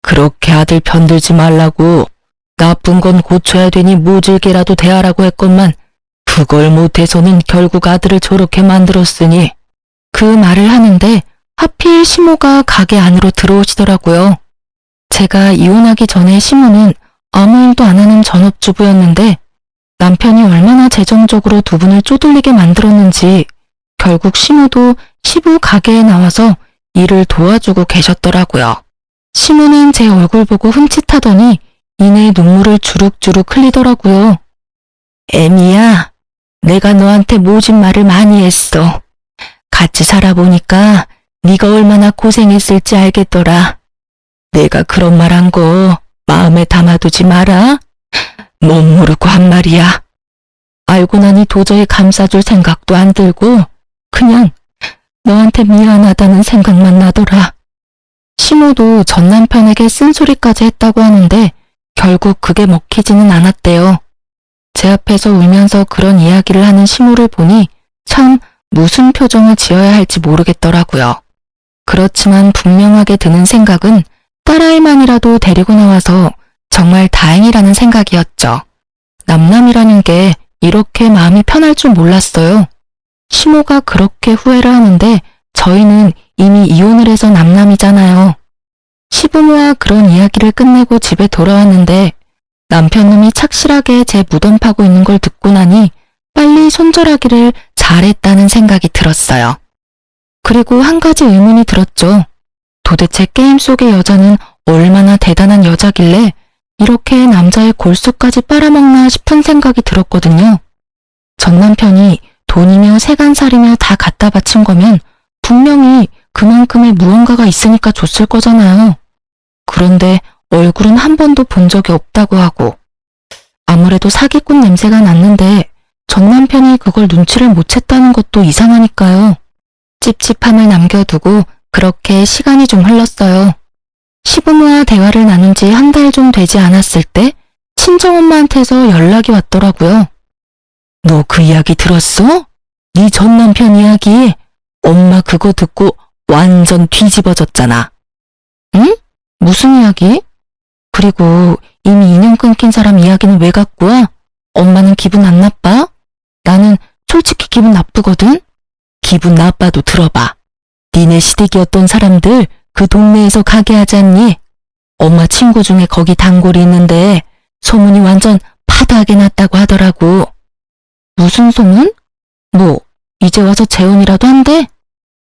그렇게 아들 편들지 말라고. 나쁜 건 고쳐야 되니 모질게라도 대하라고 했건만 그걸 못해서는 결국 아들을 저렇게 만들었으니. 그 말을 하는데 하필 시모가 가게 안으로 들어오시더라고요. 제가 이혼하기 전에 시모는 아무 일도 안 하는 전업주부였는데 남편이 얼마나 재정적으로 두 분을 쪼들리게 만들었는지 결국 시모도 시부 가게에 나와서 일을 도와주고 계셨더라고요. 시모는 제 얼굴 보고 흠칫하더니 이내 눈물을 주룩주룩 흘리더라고요. 애미야, 내가 너한테 모진 말을 많이 했어. 같이 살아보니까 네가 얼마나 고생했을지 알겠더라. 내가 그런 말 한 거 마음에 담아두지 마라. 못 모르고 한 말이야. 알고 나니 도저히 감싸줄 생각도 안 들고 그냥 너한테 미안하다는 생각만 나더라. 시모도 전 남편에게 쓴소리까지 했다고 하는데 결국 그게 먹히지는 않았대요. 제 앞에서 울면서 그런 이야기를 하는 시모를 보니 참 무슨 표정을 지어야 할지 모르겠더라고요. 그렇지만 분명하게 드는 생각은 딸아이만이라도 데리고 나와서 정말 다행이라는 생각이었죠. 남남이라는 게 이렇게 마음이 편할 줄 몰랐어요. 시모가 그렇게 후회를 하는데 저희는 이미 이혼을 해서 남남이잖아요. 시부모와 그런 이야기를 끝내고 집에 돌아왔는데 남편놈이 착실하게 제 무덤 파고 있는 걸 듣고 나니 빨리 손절하기를 잘했다는 생각이 들었어요. 그리고 한 가지 의문이 들었죠. 도대체 게임 속의 여자는 얼마나 대단한 여자길래 이렇게 남자의 골수까지 빨아먹나 싶은 생각이 들었거든요. 전 남편이 돈이며 세간살이며 다 갖다 바친 거면 분명히 그만큼의 무언가가 있으니까 줬을 거잖아요. 그런데 얼굴은 한 번도 본 적이 없다고 하고 아무래도 사기꾼 냄새가 났는데 전 남편이 그걸 눈치를 못 챘다는 것도 이상하니까요. 찝찝함을 남겨두고 그렇게 시간이 좀 흘렀어요. 시부모와 대화를 나눈 지 한 달 좀 되지 않았을 때 친정엄마한테서 연락이 왔더라고요. 너 그 이야기 들었어? 네 전 남편 이야기. 엄마 그거 듣고 완전 뒤집어졌잖아. 응? 무슨 이야기? 그리고 이미 인연 끊긴 사람 이야기는 왜 갖고 와? 엄마는 기분 안 나빠? 나는 솔직히 기분 나쁘거든? 기분 나빠도 들어봐. 니네 시댁이었던 사람들 그 동네에서 가게 하지 않니? 엄마 친구 중에 거기 단골이 있는데 소문이 완전 파다하게 났다고 하더라고. 무슨 소문? 뭐 이제 와서 재혼이라도 한대?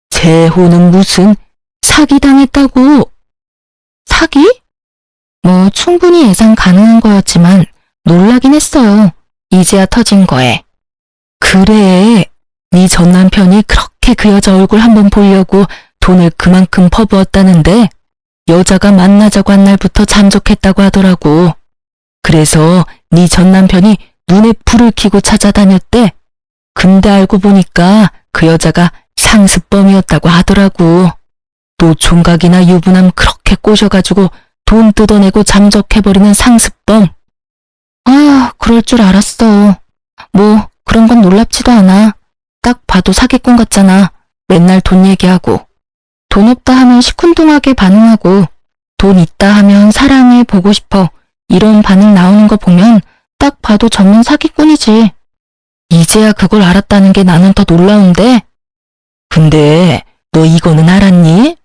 재혼은 무슨, 사기당했다고. 사기? 뭐 충분히 예상 가능한 거였지만 놀라긴 했어요. 이제야 터진 거에. 그래, 네 전 남편이 그렇게 그 여자 얼굴 한번 보려고 돈을 그만큼 퍼부었다는데 여자가 만나자고 한 날부터 잠적했다고 하더라고. 그래서 네 전 남편이 눈에 불을 켜고 찾아다녔대. 근데 알고 보니까 그 여자가 상습범이었다고 하더라고. 노총각이나 유부남 그렇게 꼬셔가지고 돈 뜯어내고 잠적해버리는 상습범. 아, 그럴 줄 알았어. 뭐 그런 건 놀랍지도 않아. 딱 봐도 사기꾼 같잖아. 맨날 돈 얘기하고. 돈 없다 하면 시큰둥하게 반응하고 돈 있다 하면 사랑해 보고 싶어 이런 반응 나오는 거 보면 딱 봐도 전문 사기꾼이지. 이제야 그걸 알았다는 게 나는 더 놀라운데. 근데 너 이거는 알았니?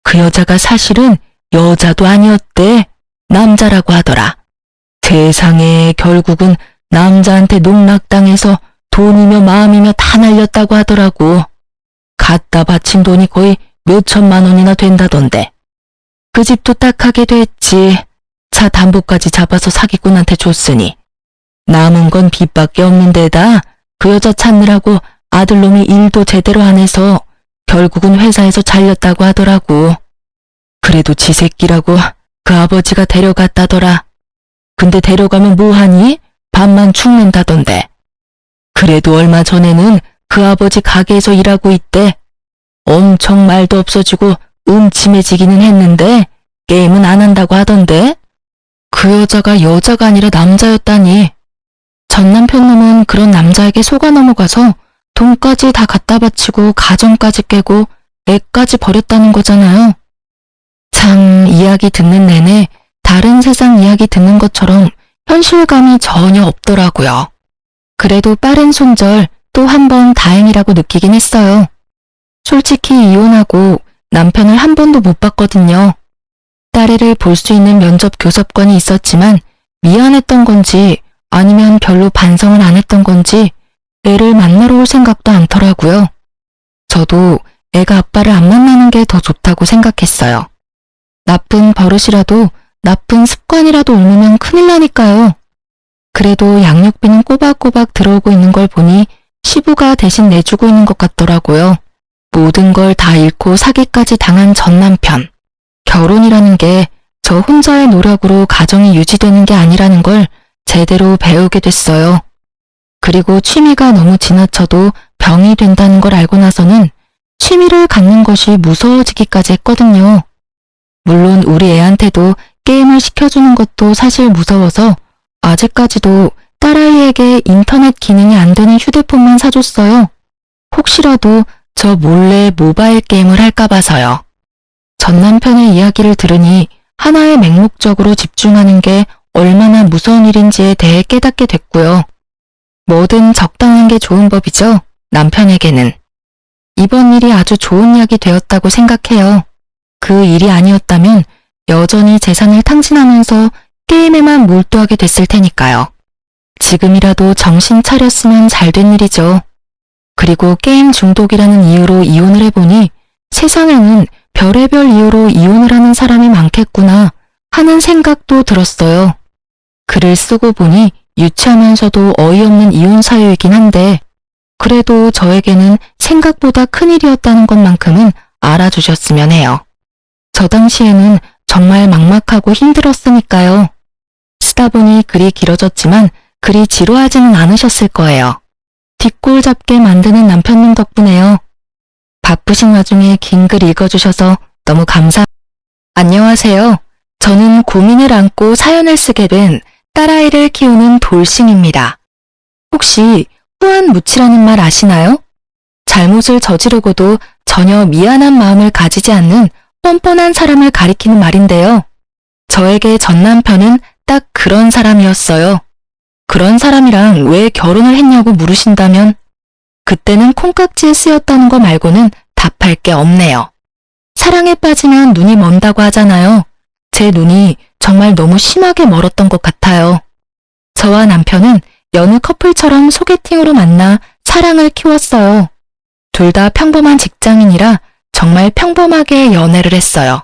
그 여자가 사실은 여자도 아니었대. 남자라고 하더라. 세상에 결국은 남자한테 농락당해서 돈이며 마음이며 다 날렸다고 하더라고. 갖다 바친 돈이 거의 몇 천만 원이나 된다던데. 그 집도 딱하게 됐지. 차 담보까지 잡아서 사기꾼한테 줬으니. 남은 건 빚밖에 없는 데다 그 여자 찾느라고 아들놈이 일도 제대로 안 해서 결국은 회사에서 잘렸다고 하더라고. 그래도 지 새끼라고 그 아버지가 데려갔다더라. 근데 데려가면 뭐하니? 밥만 죽는다던데. 그래도 얼마 전에는 그 아버지 가게에서 일하고 있대. 엄청 말도 없어지고 음침해지기는 했는데 게임은 안 한다고 하던데. 그 여자가 아니라 남자였다니. 전 남편 놈은 그런 남자에게 속아 넘어가서 돈까지 다 갖다 바치고 가정까지 깨고 애까지 버렸다는 거잖아요. 참 이야기 듣는 내내 다른 세상 이야기 듣는 것처럼 현실감이 전혀 없더라고요. 그래도 빠른 손절 또 한 번 다행이라고 느끼긴 했어요. 솔직히 이혼하고 남편을 한 번도 못 봤거든요. 딸애를 볼 수 있는 면접 교섭권이 있었지만 미안했던 건지 아니면 별로 반성을 안 했던 건지 애를 만나러 올 생각도 않더라고요. 저도 애가 아빠를 안 만나는 게 더 좋다고 생각했어요. 나쁜 버릇이라도 나쁜 습관이라도 옮으면 큰일 나니까요. 그래도 양육비는 꼬박꼬박 들어오고 있는 걸 보니 시부가 대신 내주고 있는 것 같더라고요. 모든 걸 다 잃고 사기까지 당한 전 남편. 결혼이라는 게 저 혼자의 노력으로 가정이 유지되는 게 아니라는 걸 제대로 배우게 됐어요. 그리고 취미가 너무 지나쳐도 병이 된다는 걸 알고 나서는 취미를 갖는 것이 무서워지기까지 했거든요. 물론 우리 애한테도 게임을 시켜주는 것도 사실 무서워서 아직까지도 딸아이에게 인터넷 기능이 안 되는 휴대폰만 사줬어요. 혹시라도 저 몰래 모바일 게임을 할까 봐서요. 전 남편의 이야기를 들으니 하나의 맹목적으로 집중하는 게 얼마나 무서운 일인지에 대해 깨닫게 됐고요. 뭐든 적당한 게 좋은 법이죠, 남편에게는. 이번 일이 아주 좋은 약이 되었다고 생각해요. 그 일이 아니었다면 여전히 재산을 탕진하면서 게임에만 몰두하게 됐을 테니까요. 지금이라도 정신 차렸으면 잘 된 일이죠. 그리고 게임 중독이라는 이유로 이혼을 해보니 세상에는 별의별 이유로 이혼을 하는 사람이 많겠구나 하는 생각도 들었어요. 글을 쓰고 보니 유치하면서도 어이없는 이혼 사유이긴 한데 그래도 저에게는 생각보다 큰일이었다는 것만큼은 알아주셨으면 해요. 저 당시에는 정말 막막하고 힘들었으니까요. 쓰다 보니 글이 길어졌지만 글이 지루하지는 않으셨을 거예요. 뒷골 잡게 만드는 남편님 덕분에요. 바쁘신 와중에 긴 글 읽어주셔서 너무 안녕하세요. 저는 고민을 안고 사연을 쓰게 된 딸아이를 키우는 돌싱입니다. 혹시 후안무치라는 말 아시나요? 잘못을 저지르고도 전혀 미안한 마음을 가지지 않는 뻔뻔한 사람을 가리키는 말인데요. 저에게 전 남편은 딱 그런 사람이었어요. 그런 사람이랑 왜 결혼을 했냐고 물으신다면 그때는 콩깍지에 쓰였다는 거 말고는 답할 게 없네요. 사랑에 빠지면 눈이 먼다고 하잖아요. 제 눈이 정말 너무 심하게 멀었던 것 같아요. 저와 남편은 여느 커플처럼 소개팅으로 만나 사랑을 키웠어요. 둘 다 평범한 직장인이라 정말 평범하게 연애를 했어요.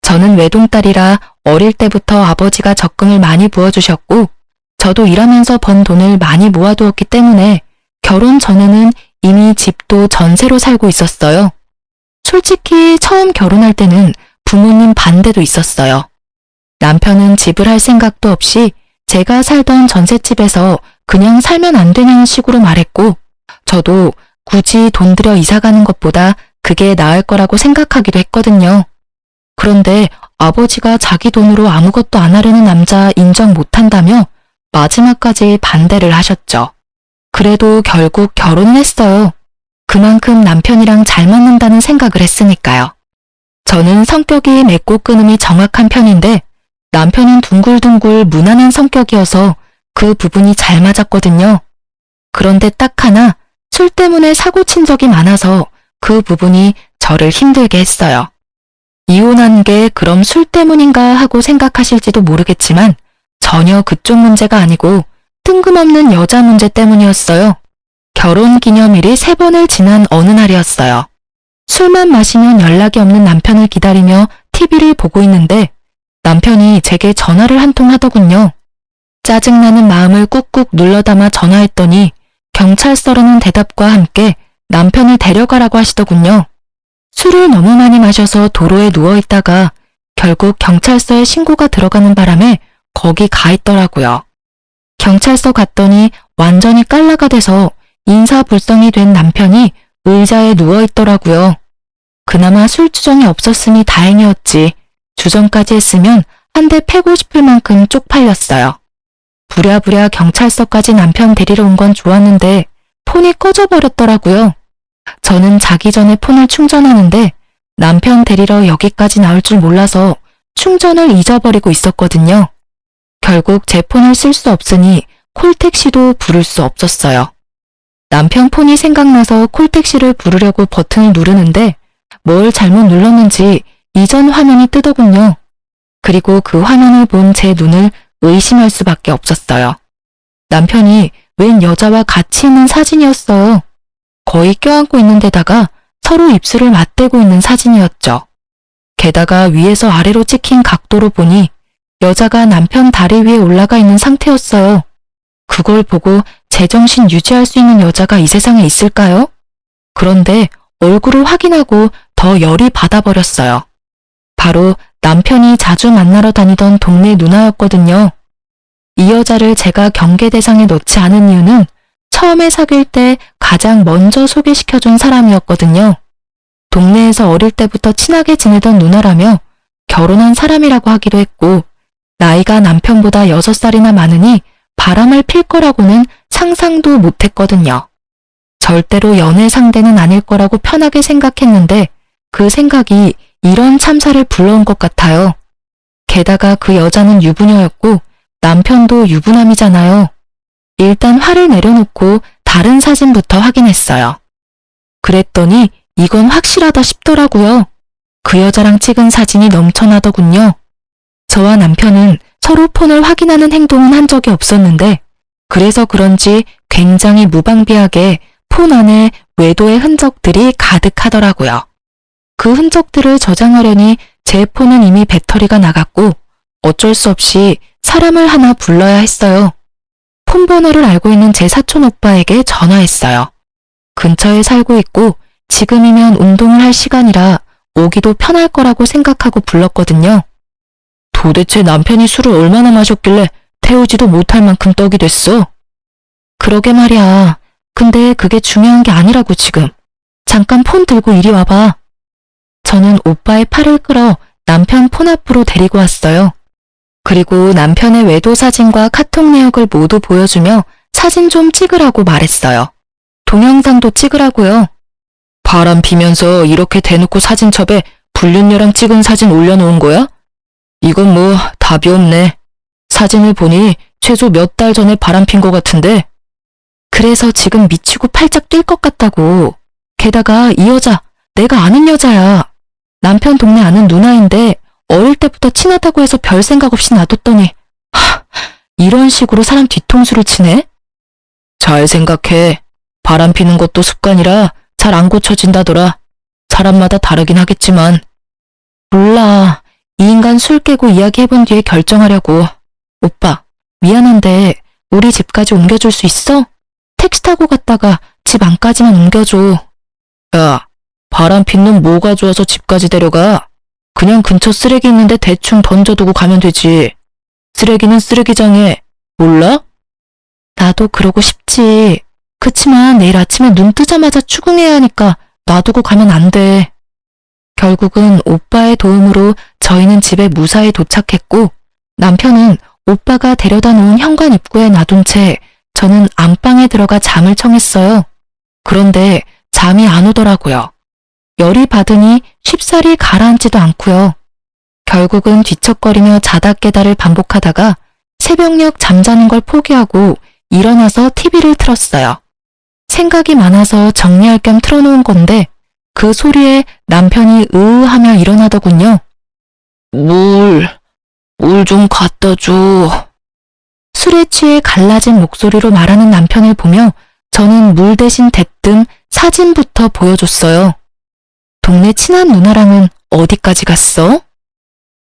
저는 외동딸이라 어릴 때부터 아버지가 적금을 많이 부어주셨고 저도 일하면서 번 돈을 많이 모아두었기 때문에 결혼 전에는 이미 집도 전세로 살고 있었어요. 솔직히 처음 결혼할 때는 부모님 반대도 있었어요. 남편은 집을 할 생각도 없이 제가 살던 전셋집에서 그냥 살면 안 되냐는 식으로 말했고 저도 굳이 돈 들여 이사 가는 것보다 그게 나을 거라고 생각하기도 했거든요. 그런데 아버지가 자기 돈으로 아무것도 안 하려는 남자 인정 못한다며 마지막까지 반대를 하셨죠. 그래도 결국 결혼을 했어요. 그만큼 남편이랑 잘 맞는다는 생각을 했으니까요. 저는 성격이 맺고 끊음이 정확한 편인데 남편은 둥글둥글 무난한 성격이어서 그 부분이 잘 맞았거든요. 그런데 딱 하나 술 때문에 사고 친 적이 많아서 그 부분이 저를 힘들게 했어요. 이혼한 게 그럼 술 때문인가 하고 생각하실지도 모르겠지만 전혀 그쪽 문제가 아니고 뜬금없는 여자 문제 때문이었어요. 결혼 기념일이 3번을 지난 어느 날이었어요. 술만 마시면 연락이 없는 남편을 기다리며 TV를 보고 있는데 남편이 제게 전화를 한 통 하더군요. 짜증나는 마음을 꾹꾹 눌러담아 전화했더니 경찰서라는 대답과 함께 남편을 데려가라고 하시더군요. 술을 너무 많이 마셔서 도로에 누워있다가 결국 경찰서에 신고가 들어가는 바람에 거기 가 있더라고요. 경찰서 갔더니 완전히 깔라가 돼서 인사불성이 된 남편이 의자에 누워있더라고요. 그나마 술 주정이 없었으니 다행이었지. 주정까지 했으면 한 대 패고 싶을 만큼 쪽팔렸어요. 부랴부랴 경찰서까지 남편 데리러 온 건 좋았는데 폰이 꺼져버렸더라고요. 저는 자기 전에 폰을 충전하는데 남편 데리러 여기까지 나올 줄 몰라서 충전을 잊어버리고 있었거든요. 결국 제 폰을 쓸 수 없으니 콜택시도 부를 수 없었어요. 남편 폰이 생각나서 콜택시를 부르려고 버튼을 누르는데 뭘 잘못 눌렀는지 이전 화면이 뜨더군요. 그리고 그 화면을 본 제 눈을 의심할 수밖에 없었어요. 남편이 웬 여자와 같이 있는 사진이었어요. 거의 껴안고 있는 데다가 서로 입술을 맞대고 있는 사진이었죠. 게다가 위에서 아래로 찍힌 각도로 보니 여자가 남편 다리 위에 올라가 있는 상태였어요. 그걸 보고 제정신 유지할 수 있는 여자가 이 세상에 있을까요? 그런데 얼굴을 확인하고 더 열이 받아버렸어요. 바로 남편이 자주 만나러 다니던 동네 누나였거든요. 이 여자를 제가 경계 대상에 넣지 않은 이유는 처음에 사귈 때 가장 먼저 소개시켜준 사람이었거든요. 동네에서 어릴 때부터 친하게 지내던 누나라며 결혼한 사람이라고 하기도 했고 나이가 남편보다 6살이나 많으니 바람을 필 거라고는 상상도 못했거든요. 절대로 연애 상대는 아닐 거라고 편하게 생각했는데 그 생각이 이런 참사를 불러온 것 같아요. 게다가 그 여자는 유부녀였고 남편도 유부남이잖아요. 일단 화를 내려놓고 다른 사진부터 확인했어요. 그랬더니 이건 확실하다 싶더라고요. 그 여자랑 찍은 사진이 넘쳐나더군요. 저와 남편은 서로 폰을 확인하는 행동은 한 적이 없었는데 그래서 그런지 굉장히 무방비하게 폰 안에 외도의 흔적들이 가득하더라고요. 그 흔적들을 저장하려니 제 폰은 이미 배터리가 나갔고 어쩔 수 없이 사람을 하나 불러야 했어요. 폰 번호를 알고 있는 제 사촌 오빠에게 전화했어요. 근처에 살고 있고 지금이면 운동을 할 시간이라 오기도 편할 거라고 생각하고 불렀거든요. 도대체 남편이 술을 얼마나 마셨길래 태우지도 못할 만큼 떡이 됐어? 그러게 말이야. 근데 그게 중요한 게 아니라고 지금. 잠깐 폰 들고 이리 와봐. 저는 오빠의 팔을 끌어 남편 폰 앞으로 데리고 왔어요. 그리고 남편의 외도 사진과 카톡 내역을 모두 보여주며 사진 좀 찍으라고 말했어요. 동영상도 찍으라고요. 바람 피면서 이렇게 대놓고 사진첩에 불륜녀랑 찍은 사진 올려놓은 거야? 이건 뭐 답이 없네. 사진을 보니 최소 몇 달 전에 바람 핀 것 같은데. 그래서 지금 미치고 팔짝 뛸 것 같다고. 게다가 이 여자 내가 아는 여자야. 남편 동네 아는 누나인데 어릴 때부터 친하다고 해서 별 생각 없이 놔뒀더니 이런 식으로 사람 뒤통수를 치네? 잘 생각해. 바람 피는 것도 습관이라 잘 안 고쳐진다더라. 사람마다 다르긴 하겠지만. 몰라. 이 인간 술 깨고 이야기해본 뒤에 결정하려고. 오빠, 미안한데 우리 집까지 옮겨줄 수 있어? 택시 타고 갔다가 집 안까지만 옮겨줘. 야, 바람 핀 놈 뭐가 좋아서 집까지 데려가? 그냥 근처 쓰레기 있는데 대충 던져두고 가면 되지. 쓰레기는 쓰레기장에. 몰라? 나도 그러고 싶지. 그치만 내일 아침에 눈 뜨자마자 추궁해야 하니까 놔두고 가면 안 돼. 결국은 오빠의 도움으로 저희는 집에 무사히 도착했고 남편은 오빠가 데려다 놓은 현관 입구에 놔둔 채 저는 안방에 들어가 잠을 청했어요. 그런데 잠이 안 오더라고요. 열이 받으니 쉽사리 가라앉지도 않고요. 결국은 뒤척거리며 자다 깨다를 반복하다가 새벽녘 잠자는 걸 포기하고 일어나서 TV를 틀었어요. 생각이 많아서 정리할 겸 틀어놓은 건데 그 소리에 남편이 으으하며 일어나더군요. 물 좀 갖다 줘. 술에 취해 갈라진 목소리로 말하는 남편을 보며 저는 물 대신 대뜸 사진부터 보여줬어요. 동네 친한 누나랑은 어디까지 갔어?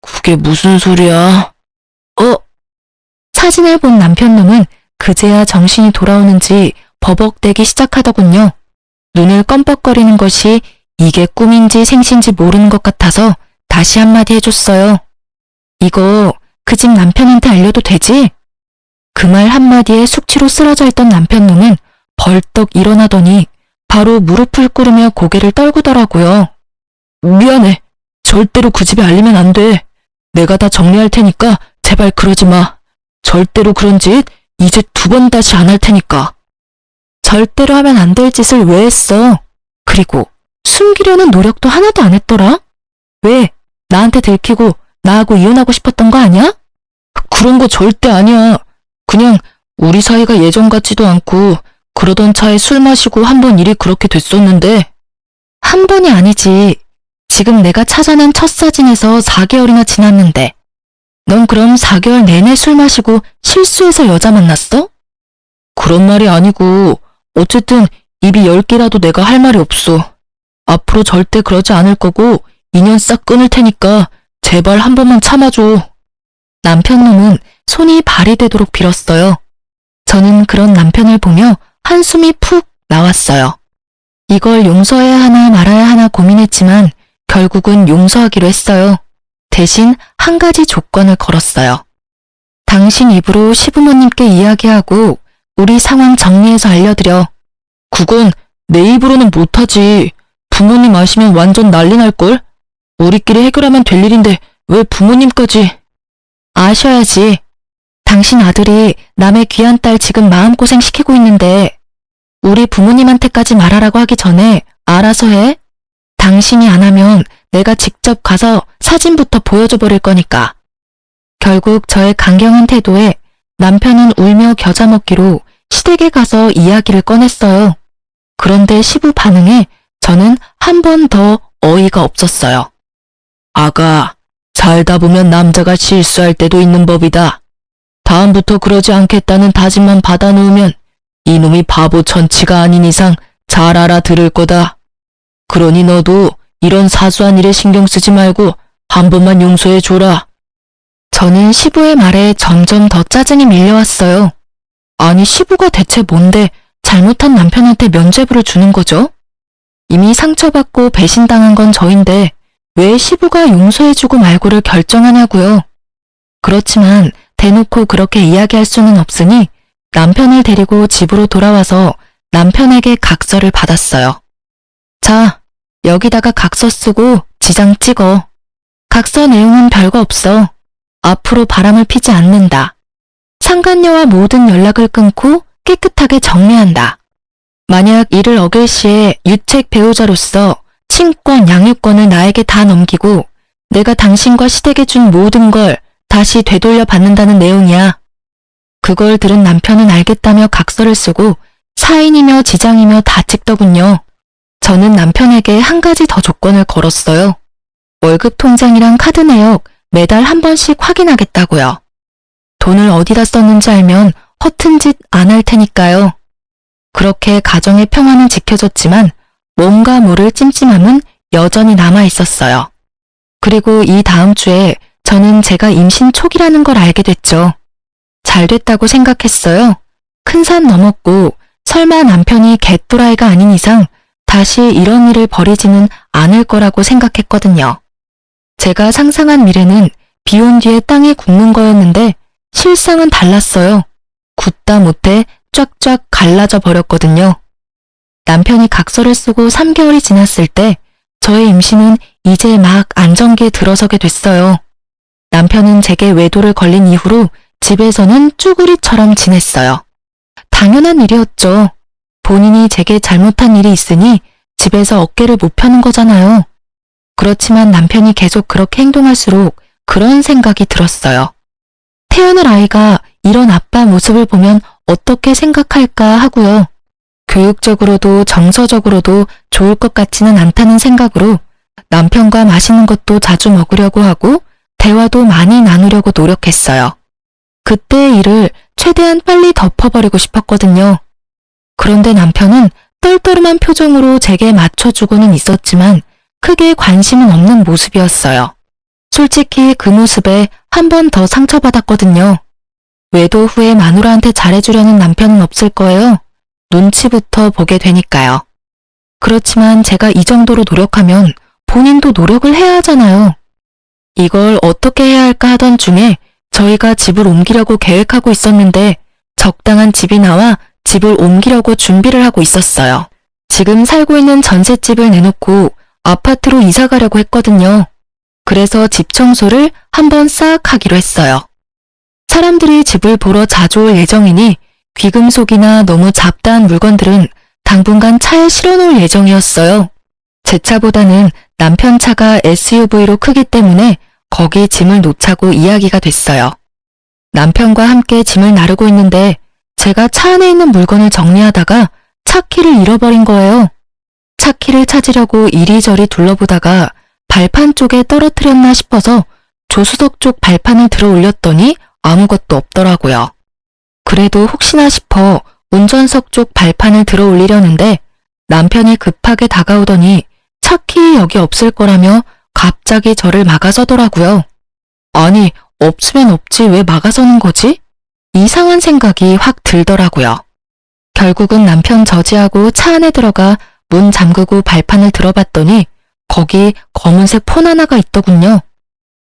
그게 무슨 소리야? 사진을 본 남편 놈은 그제야 정신이 돌아오는지 버벅대기 시작하더군요. 눈을 껌뻑거리는 것이 이게 꿈인지 생신지 모르는 것 같아서 다시 한마디 해줬어요. 이거 그 집 남편한테 알려도 되지? 그 말 한마디에 숙취로 쓰러져 있던 남편 놈은 벌떡 일어나더니 바로 무릎을 꿇으며 고개를 떨구더라고요. 미안해. 절대로 그 집에 알리면 안 돼. 내가 다 정리할 테니까 제발 그러지 마. 절대로 그런 짓 이제 2번 다시 안 할 테니까. 절대로 하면 안 될 짓을 왜 했어? 그리고 숨기려는 노력도 하나도 안 했더라? 왜? 나한테 들키고 나하고 이혼하고 싶었던 거 아니야? 그런 거 절대 아니야. 그냥 우리 사이가 예전 같지도 않고 그러던 차에 술 마시고 한 번 일이 그렇게 됐었는데. 한 번이 아니지. 지금 내가 찾아낸 첫 사진에서 4개월이나 지났는데 넌 그럼 4개월 내내 술 마시고 실수해서 여자 만났어? 그런 말이 아니고 어쨌든 입이 10개라도 내가 할 말이 없어. 앞으로 절대 그러지 않을 거고 인연 싹 끊을 테니까 제발 한 번만 참아줘. 남편 놈은 손이 발이 되도록 빌었어요. 저는 그런 남편을 보며 한숨이 푹 나왔어요. 이걸 용서해야 하나 말아야 하나 고민했지만 결국은 용서하기로 했어요. 대신 한 가지 조건을 걸었어요. 당신 입으로 시부모님께 이야기하고 우리 상황 정리해서 알려드려. 그건 내 입으로는 못하지. 부모님 아시면 완전 난리 날걸? 우리끼리 해결하면 될 일인데 왜 부모님까지. 아셔야지. 당신 아들이 남의 귀한 딸 지금 마음고생 시키고 있는데 우리 부모님한테까지 말하라고 하기 전에 알아서 해. 당신이 안 하면 내가 직접 가서 사진부터 보여줘 버릴 거니까. 결국 저의 강경한 태도에 남편은 울며 겨자 먹기로 시댁에 가서 이야기를 꺼냈어요. 그런데 시부 반응에 저는 한 번 더 어이가 없었어요. 아가, 살다 보면 남자가 실수할 때도 있는 법이다. 다음부터 그러지 않겠다는 다짐만 받아놓으면 이놈이 바보 천치가 아닌 이상 잘 알아들을 거다. 그러니 너도 이런 사소한 일에 신경 쓰지 말고 한 번만 용서해줘라. 저는 시부의 말에 점점 더 짜증이 밀려왔어요. 아니 시부가 대체 뭔데 잘못한 남편한테 면죄부를 주는 거죠? 이미 상처받고 배신당한 건 저인데 왜 시부가 용서해주고 말고를 결정하냐고요. 그렇지만 대놓고 그렇게 이야기할 수는 없으니 남편을 데리고 집으로 돌아와서 남편에게 각서를 받았어요. 자, 여기다가 각서 쓰고 지장 찍어. 각서 내용은 별거 없어. 앞으로 바람을 피지 않는다. 상간녀와 모든 연락을 끊고 깨끗하게 정리한다. 만약 이를 어길 시에 유책 배우자로서 친권, 양육권을 나에게 다 넘기고 내가 당신과 시댁에 준 모든 걸 다시 되돌려 받는다는 내용이야. 그걸 들은 남편은 알겠다며 각서를 쓰고 사인이며 지장이며 다 찍더군요. 저는 남편에게 한 가지 더 조건을 걸었어요. 월급 통장이랑 카드 내역 매달 한 번씩 확인하겠다고요. 돈을 어디다 썼는지 알면 허튼 짓 안 할 테니까요. 그렇게 가정의 평화는 지켜졌지만 뭔가 모를 찜찜함은 여전히 남아 있었어요. 그리고 이 다음 주에 저는 제가 임신 초기라는 걸 알게 됐죠. 잘 됐다고 생각했어요. 큰 산 넘었고 설마 남편이 개또라이가 아닌 이상 다시 이런 일을 벌이지는 않을 거라고 생각했거든요. 제가 상상한 미래는 비 온 뒤에 땅에 굽는 거였는데 실상은 달랐어요. 굳다 못해 쫙쫙 갈라져 버렸거든요. 남편이 각서를 쓰고 3개월이 지났을 때 저의 임신은 이제 막 안정기에 들어서게 됐어요. 남편은 제게 외도를 걸린 이후로 집에서는 쭈구리처럼 지냈어요. 당연한 일이었죠. 본인이 제게 잘못한 일이 있으니 집에서 어깨를 못 펴는 거잖아요. 그렇지만 남편이 계속 그렇게 행동할수록 그런 생각이 들었어요. 태어날 아이가 이런 아빠 모습을 보면 어떻게 생각할까 하고요. 교육적으로도 정서적으로도 좋을 것 같지는 않다는 생각으로 남편과 맛있는 것도 자주 먹으려고 하고 대화도 많이 나누려고 노력했어요. 그때의 일을 최대한 빨리 덮어버리고 싶었거든요. 그런데 남편은 떨떠름한 표정으로 제게 맞춰주고는 있었지만 크게 관심은 없는 모습이었어요. 솔직히 그 모습에 한 번 더 상처받았거든요. 외도 후에 마누라한테 잘해주려는 남편은 없을 거예요. 눈치부터 보게 되니까요. 그렇지만 제가 이 정도로 노력하면 본인도 노력을 해야 하잖아요. 이걸 어떻게 해야 할까 하던 중에 저희가 집을 옮기려고 계획하고 있었는데 적당한 집이 나와 집을 옮기려고 준비를 하고 있었어요. 지금 살고 있는 전셋집을 내놓고 아파트로 이사 가려고 했거든요. 그래서 집 청소를 한번 싹 하기로 했어요. 사람들이 집을 보러 자주 올 예정이니 귀금속이나 너무 잡다한 물건들은 당분간 차에 실어놓을 예정이었어요. 제 차보다는 남편 차가 SUV로 크기 때문에 거기 짐을 놓자고 이야기가 됐어요. 남편과 함께 짐을 나르고 있는데 제가 차 안에 있는 물건을 정리하다가 차 키를 잃어버린 거예요. 차 키를 찾으려고 이리저리 둘러보다가 발판 쪽에 떨어뜨렸나 싶어서 조수석 쪽 발판을 들어 올렸더니 아무것도 없더라고요. 그래도 혹시나 싶어 운전석 쪽 발판을 들어 올리려는데 남편이 급하게 다가오더니 차 키 여기 없을 거라며 갑자기 저를 막아서더라고요. 아니, 없으면 없지 왜 막아서는 거지? 이상한 생각이 확 들더라고요. 결국은 남편 저지하고 차 안에 들어가 문 잠그고 발판을 들어봤더니 거기 검은색 폰 하나가 있더군요.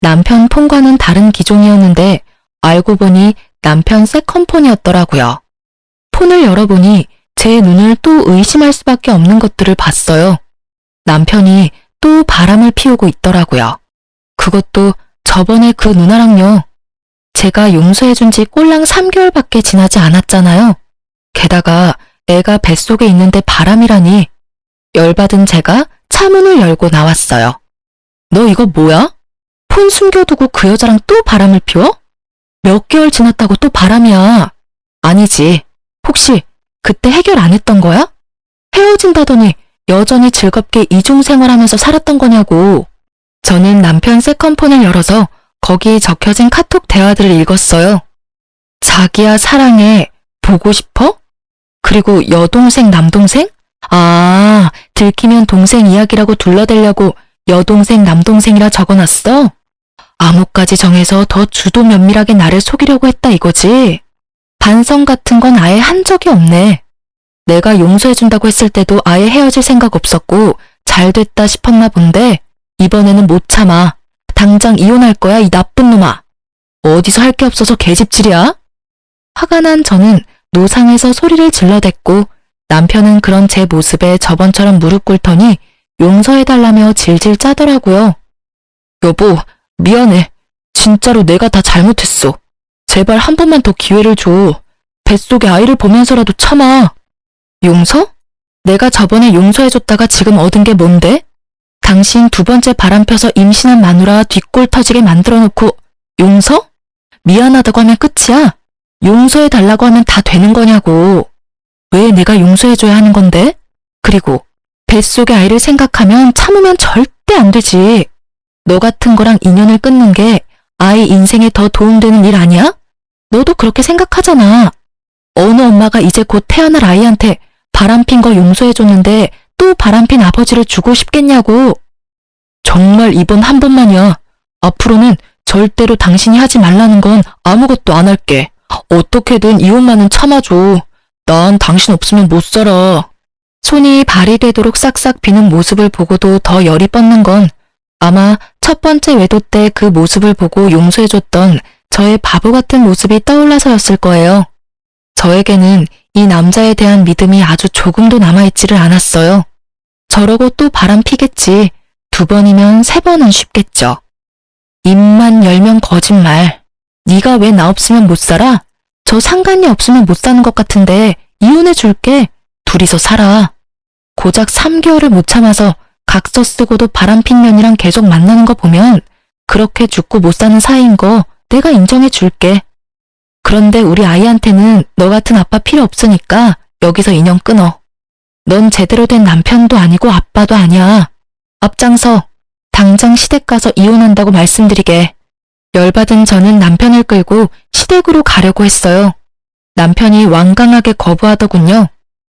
남편 폰과는 다른 기종이었는데 알고 보니 남편 세컨폰이었더라고요. 폰을 열어보니 제 눈을 또 의심할 수밖에 없는 것들을 봤어요. 남편이 또 바람을 피우고 있더라고요. 그것도 저번에 그 누나랑요. 제가 용서해준 지 꼴랑 3개월밖에 지나지 않았잖아요. 게다가 애가 뱃속에 있는데 바람이라니. 열받은 제가 차문을 열고 나왔어요. 너 이거 뭐야? 폰 숨겨두고 그 여자랑 또 바람을 피워? 몇 개월 지났다고 또 바람이야. 아니지. 혹시 그때 해결 안 했던 거야? 헤어진다더니 여전히 즐겁게 이중생활하면서 살았던 거냐고. 저는 남편 세컨폰을 열어서 거기 적혀진 카톡 대화들을 읽었어요. 자기야 사랑해. 보고 싶어? 그리고 여동생 남동생? 아, 들키면 동생 이야기라고 둘러대려고 여동생 남동생이라 적어놨어? 암호까지 정해서 더 주도 면밀하게 나를 속이려고 했다 이거지? 반성 같은 건 아예 한 적이 없네. 내가 용서해준다고 했을 때도 아예 헤어질 생각 없었고 잘 됐다 싶었나 본데 이번에는 못 참아. 당장 이혼할 거야 이 나쁜 놈아. 어디서 할 게 없어서 개집질이야? 화가 난 저는 노상에서 소리를 질러댔고 남편은 그런 제 모습에 저번처럼 무릎 꿇더니 용서해달라며 질질 짜더라고요. 여보, 미안해. 진짜로 내가 다 잘못했어. 제발 한 번만 더 기회를 줘. 뱃속에 아이를 보면서라도 참아. 용서? 내가 저번에 용서해줬다가 지금 얻은 게 뭔데? 당신 두 번째 바람 펴서 임신한 마누라 뒷골 터지게 만들어놓고 용서? 미안하다고 하면 끝이야? 용서해달라고 하면 다 되는 거냐고. 왜 내가 용서해줘야 하는 건데? 그리고 뱃속의 아이를 생각하면 참으면 절대 안 되지. 너 같은 거랑 인연을 끊는 게 아이 인생에 더 도움되는 일 아니야? 너도 그렇게 생각하잖아. 어느 엄마가 이제 곧 태어날 아이한테 바람핀 거 용서해줬는데 또 바람핀 아버지를 주고 싶겠냐고. 정말 이번 한 번만이야. 앞으로는 절대로 당신이 하지 말라는 건 아무것도 안 할게. 어떻게든 이혼만은 참아줘. 난 당신 없으면 못 살아. 손이 발이 되도록 싹싹 비는 모습을 보고도 더 열이 뻗는 건 아마 첫 번째 외도 때 그 모습을 보고 용서해줬던 저의 바보 같은 모습이 떠올라서였을 거예요. 저에게는 이 남자에 대한 믿음이 아주 조금도 남아있지를 않았어요. 저러고 또 바람 피겠지. 두 번이면 세 번은 쉽겠죠. 입만 열면 거짓말. 네가 왜 나 없으면 못 살아? 저 상관이 없으면 못 사는 것 같은데 이혼해 줄게. 둘이서 살아. 고작 3개월을 못 참아서 각서 쓰고도 바람핀 년이랑 계속 만나는 거 보면 그렇게 죽고 못 사는 사이인 거 내가 인정해 줄게. 그런데 우리 아이한테는 너 같은 아빠 필요 없으니까 여기서 인연 끊어. 넌 제대로 된 남편도 아니고 아빠도 아니야. 앞장서. 당장 시댁 가서 이혼한다고 말씀드리게. 열받은 저는 남편을 끌고 시댁으로 가려고 했어요. 남편이 완강하게 거부하더군요.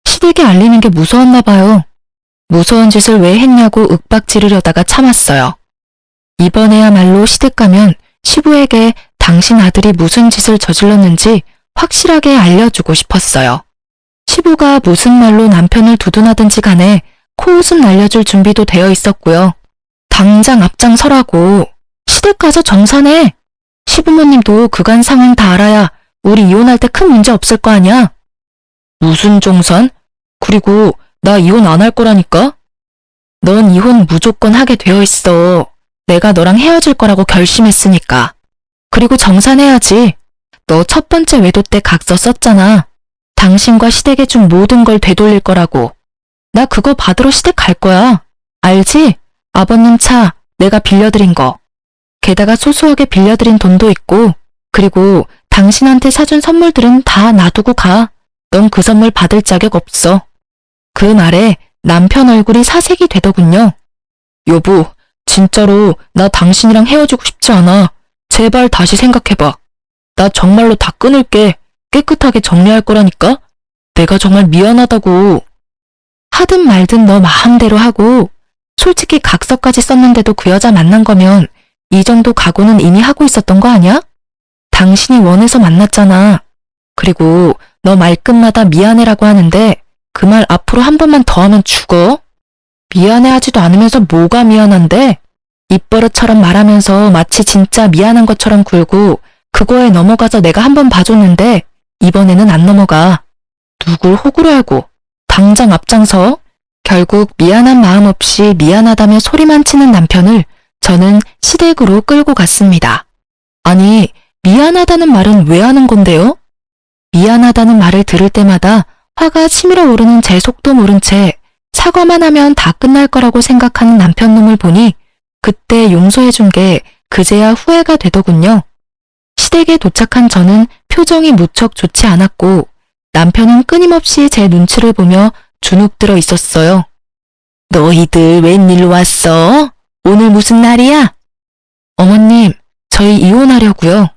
시댁에 알리는 게 무서웠나 봐요. 무서운 짓을 왜 했냐고 윽박 지르려다가 참았어요. 이번에야말로 시댁 가면 시부에게 당신 아들이 무슨 짓을 저질렀는지 확실하게 알려주고 싶었어요. 시부가 무슨 말로 남편을 두둔하든지 간에 코웃음 날려줄 준비도 되어 있었고요. 당장 앞장서라고. 시댁 가서 정산해. 시부모님도 그간 상황 다 알아야 우리 이혼할 때 큰 문제 없을 거 아니야. 무슨 정산? 그리고 나 이혼 안 할 거라니까? 넌 이혼 무조건 하게 되어 있어. 내가 너랑 헤어질 거라고 결심했으니까. 그리고 정산해야지. 너 첫 번째 외도 때 각서 썼잖아. 당신과 시댁에 준 모든 걸 되돌릴 거라고. 나 그거 받으러 시댁 갈 거야. 알지? 아버님 차 내가 빌려드린 거. 게다가 소소하게 빌려드린 돈도 있고 그리고 당신한테 사준 선물들은 다 놔두고 가. 넌 그 선물 받을 자격 없어. 그 말에 남편 얼굴이 사색이 되더군요. 여보, 진짜로 나 당신이랑 헤어지고 싶지 않아. 제발 다시 생각해봐. 나 정말로 다 끊을게. 깨끗하게 정리할 거라니까? 내가 정말 미안하다고. 하든 말든 너 마음대로 하고 솔직히 각서까지 썼는데도 그 여자 만난 거면 이 정도 각오는 이미 하고 있었던 거 아니야? 당신이 원해서 만났잖아. 그리고 너 말끝마다 미안해라고 하는데 그 말 앞으로 한 번만 더 하면 죽어? 미안해하지도 않으면서 뭐가 미안한데? 입버릇처럼 말하면서 마치 진짜 미안한 것처럼 굴고 그거에 넘어가서 내가 한 번 봐줬는데 이번에는 안 넘어가. 누굴 호구로 알고 당장 앞장서. 결국 미안한 마음 없이 미안하다며 소리만 치는 남편을 저는 시댁으로 끌고 갔습니다. 아니, 미안하다는 말은 왜 하는 건데요? 미안하다는 말을 들을 때마다 화가 치밀어 오르는 제 속도 모른 채 사과만 하면 다 끝날 거라고 생각하는 남편 놈을 보니 그때 용서해준 게 그제야 후회가 되더군요. 시댁에 도착한 저는 표정이 무척 좋지 않았고 남편은 끊임없이 제 눈치를 보며 주눅 들어 있었어요. 너희들 웬일로 왔어? 오늘 무슨 날이야? 어머님, 저희 이혼하려고요.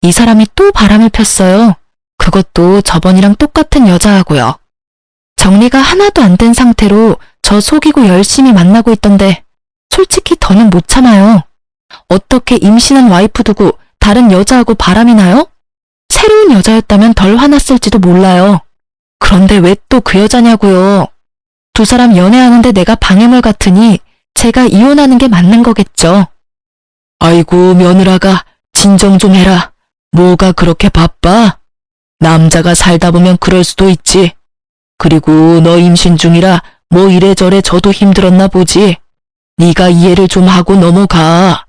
이 사람이 또 바람을 폈어요. 그것도 저번이랑 똑같은 여자하고요. 정리가 하나도 안 된 상태로 저 속이고 열심히 만나고 있던데 솔직히 더는 못 참아요. 어떻게 임신한 와이프 두고 다른 여자하고 바람이 나요? 새로운 여자였다면 덜 화났을지도 몰라요. 그런데 왜 또 그 여자냐고요. 두 사람 연애하는데 내가 방해물 같으니 제가 이혼하는 게 맞는 거겠죠. 아이고 며느라가 진정 좀 해라. 뭐가 그렇게 바빠? 남자가 살다 보면 그럴 수도 있지. 그리고 너 임신 중이라 뭐 이래저래 저도 힘들었나 보지. 네가 이해를 좀 하고 넘어가.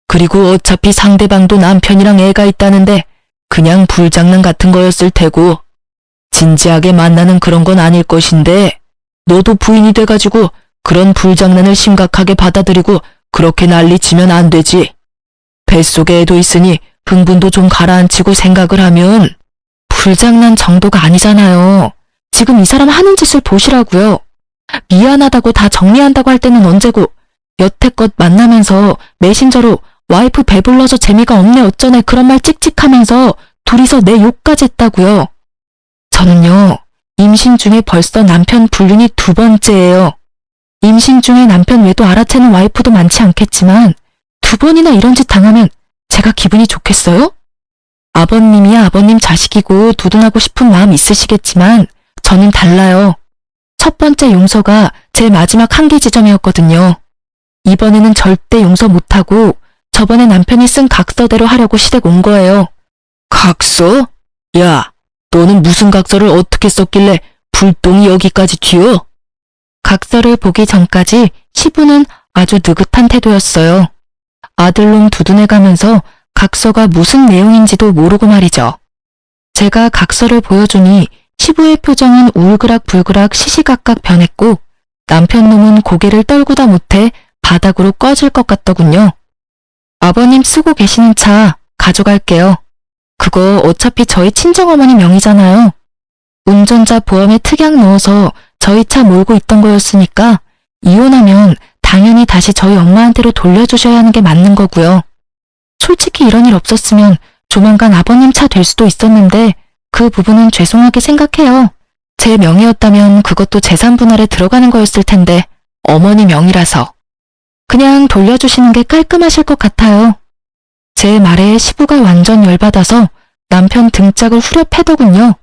그리고 어차피 상대방도 남편이랑 애가 있다는데 그냥 불장난 같은 거였을 테고 진지하게 만나는 그런 건 아닐 것인데 너도 부인이 돼가지고 그런 불장난을 심각하게 받아들이고 그렇게 난리치면 안 되지. 뱃속에 애도 있으니 흥분도 좀 가라앉히고 생각을 하면. 불장난 정도가 아니잖아요. 지금 이 사람 하는 짓을 보시라고요. 미안하다고 다 정리한다고 할 때는 언제고 여태껏 만나면서 메신저로 와이프 배불러서 재미가 없네 어쩌네 그런 말 찍찍하면서 둘이서 내 욕까지 했다고요. 저는요, 임신 중에 벌써 남편 불륜이 2번째예요. 임신 중에 남편 외도 알아채는 와이프도 많지 않겠지만 2번이나 이런 짓 당하면 제가 기분이 좋겠어요? 아버님이 아버님 자식이고 두둔하고 싶은 마음 있으시겠지만 저는 달라요. 첫 번째 용서가 제 마지막 한계 지점이었거든요. 이번에는 절대 용서 못하고 저번에 남편이 쓴 각서대로 하려고 시댁 온 거예요. 각서? 야, 너는 무슨 각서를 어떻게 썼길래 불똥이 여기까지 튀어? 각서를 보기 전까지 시부는 아주 느긋한 태도였어요. 아들놈 두둔해가면서 각서가 무슨 내용인지도 모르고 말이죠. 제가 각서를 보여주니 시부의 표정은 울그락불그락 시시각각 변했고 남편놈은 고개를 떨구다 못해 바닥으로 꺼질 것 같더군요. 아버님 쓰고 계시는 차 가져갈게요. 그거 어차피 저희 친정어머니 명의잖아요. 운전자 보험에 특약 넣어서 저희 차 몰고 있던 거였으니까 이혼하면 당연히 다시 저희 엄마한테로 돌려주셔야 하는 게 맞는 거고요. 솔직히 이런 일 없었으면 조만간 아버님 차 될 수도 있었는데 그 부분은 죄송하게 생각해요. 제 명의였다면 그것도 재산 분할에 들어가는 거였을 텐데 어머니 명의라서. 그냥 돌려주시는 게 깔끔하실 것 같아요. 제 말에 시부가 완전 열받아서 남편 등짝을 후려 패더군요.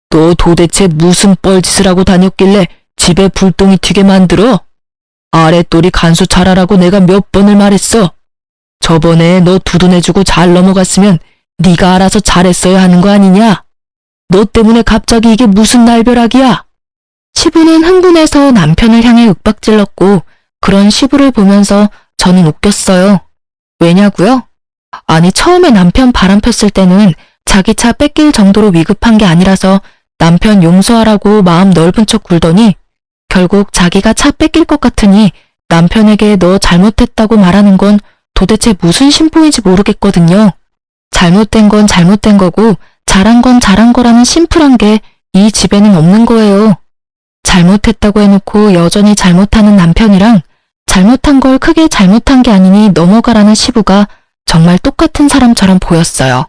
너 도대체 무슨 뻘짓을 하고 다녔길래 집에 불똥이 튀게 만들어? 아랫돌이 간수 잘하라고 내가 몇 번을 말했어. 저번에 너 두둔해주고 잘 넘어갔으면 네가 알아서 잘했어야 하는 거 아니냐? 너 때문에 갑자기 이게 무슨 날벼락이야? 시부는 흥분해서 남편을 향해 윽박질렀고 그런 시부를 보면서 저는 웃겼어요. 왜냐고요? 아니 처음에 남편 바람 폈을 때는 자기 차 뺏길 정도로 위급한 게 아니라서 남편 용서하라고 마음 넓은 척 굴더니 결국 자기가 차 뺏길 것 같으니 남편에게 너 잘못했다고 말하는 건 도대체 무슨 심보인지 모르겠거든요. 잘못된 건 잘못된 거고 잘한 건 잘한 거라는 심플한 게 이 집에는 없는 거예요. 잘못했다고 해놓고 여전히 잘못하는 남편이랑 잘못한 걸 크게 잘못한 게 아니니 넘어가라는 시부가 정말 똑같은 사람처럼 보였어요.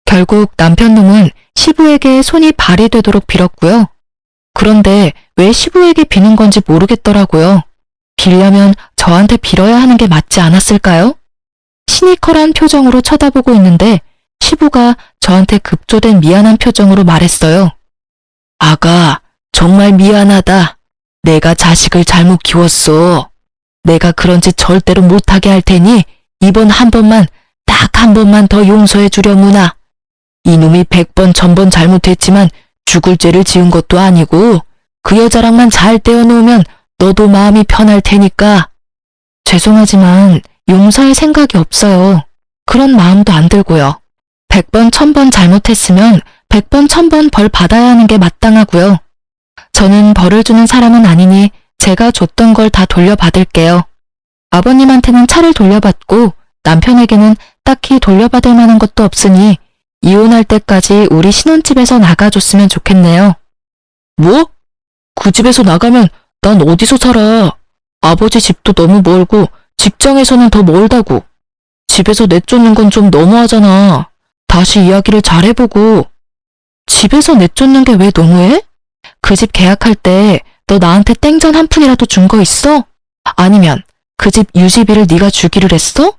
결국 남편놈은 시부에게 손이 발이 되도록 빌었고요. 그런데 왜 시부에게 비는 건지 모르겠더라고요. 빌려면 저한테 빌어야 하는 게 맞지 않았을까요? 시니컬한 표정으로 쳐다보고 있는데 시부가 저한테 급조된 미안한 표정으로 말했어요. 아가, 정말 미안하다. 내가 자식을 잘못 키웠어. 내가 그런 짓 절대로 못하게 할 테니 이번 한 번만, 딱 한 번만 더 용서해 주려무나. 이놈이 100번 1000번 잘못했지만 죽을 죄를 지은 것도 아니고 그 여자랑만 잘 떼어놓으면 너도 마음이 편할 테니까. 죄송하지만 용서할 생각이 없어요. 그런 마음도 안 들고요. 100번 1000번 잘못했으면 100번 1000번 벌 받아야 하는 게 마땅하고요. 저는 벌을 주는 사람은 아니니 제가 줬던 걸 다 돌려받을게요. 아버님한테는 차를 돌려받고 남편에게는 딱히 돌려받을 만한 것도 없으니 이혼할 때까지 우리 신혼집에서 나가줬으면 좋겠네요. 뭐? 그 집에서 나가면 난 어디서 살아? 아버지 집도 너무 멀고 직장에서는 더 멀다고. 집에서 내쫓는 건 좀 너무하잖아. 다시 이야기를 잘 해보고. 집에서 내쫓는 게 왜 너무해? 그 집 계약할 때 너 나한테 땡전 한 푼이라도 준 거 있어? 아니면 그 집 유지비를 네가 주기를 했어?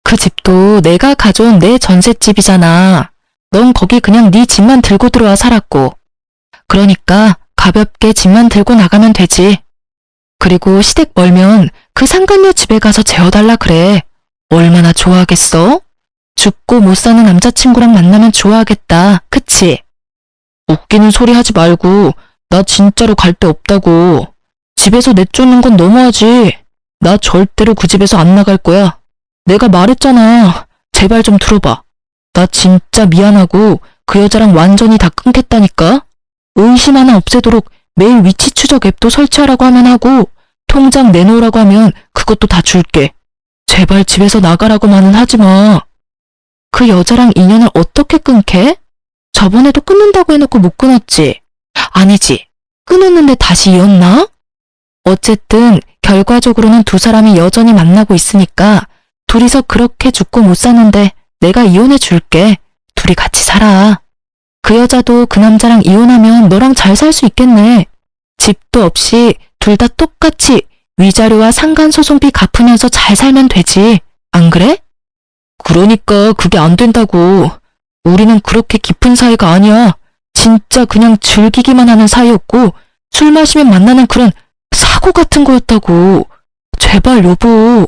그 집도 내가 가져온 내 전셋집이잖아. 넌 거기 그냥 네 집만 들고 들어와 살았고. 그러니까 가볍게 집만 들고 나가면 되지. 그리고 시댁 멀면 그 상간녀 집에 가서 재워달라 그래. 얼마나 좋아하겠어? 죽고 못 사는 남자친구랑 만나면 좋아하겠다. 그치? 웃기는 소리 하지 말고 나 진짜로 갈 데 없다고. 집에서 내쫓는 건 너무하지. 나 절대로 그 집에서 안 나갈 거야. 내가 말했잖아. 제발 좀 들어봐. 나 진짜 미안하고 그 여자랑 완전히 다 끊겠다니까. 의심 하나 없애도록 매일 위치 추적 앱도 설치하라고 하면 하고 통장 내놓으라고 하면 그것도 다 줄게. 제발 집에서 나가라고만은 하지 마. 그 여자랑 인연을 어떻게 끊게? 저번에도 끊는다고 해놓고 못 끊었지. 아니지. 끊었는데 다시 이었나? 어쨌든 결과적으로는 두 사람이 여전히 만나고 있으니까 둘이서 그렇게 죽고 못 사는데 내가 이혼해 줄게. 둘이 같이 살아. 그 여자도 그 남자랑 이혼하면 너랑 잘 살 수 있겠네. 집도 없이 둘 다 똑같이 위자료와 상간소송비 갚으면서 잘 살면 되지. 안 그래? 그러니까 그게 안 된다고. 우리는 그렇게 깊은 사이가 아니야. 진짜 그냥 즐기기만 하는 사이였고 술 마시면 만나는 그런 사고 같은 거였다고. 제발 여보.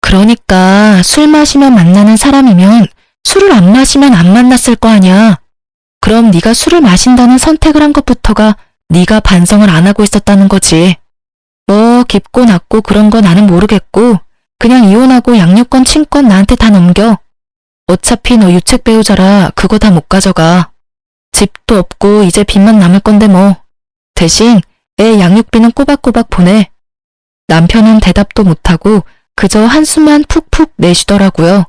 그러니까 술 마시면 만나는 사람이면 술을 안 마시면 안 만났을 거 아니야. 그럼 네가 술을 마신다는 선택을 한 것부터가 네가 반성을 안 하고 있었다는 거지. 뭐 깊고 낮고 그런 거 나는 모르겠고 그냥 이혼하고 양육권 친권 나한테 다 넘겨. 어차피 너 유책 배우자라 그거 다 못 가져가. 집도 없고 이제 빚만 남을 건데 뭐. 대신 애 양육비는 꼬박꼬박 보내. 남편은 대답도 못하고 그저 한숨만 푹푹 내쉬더라고요.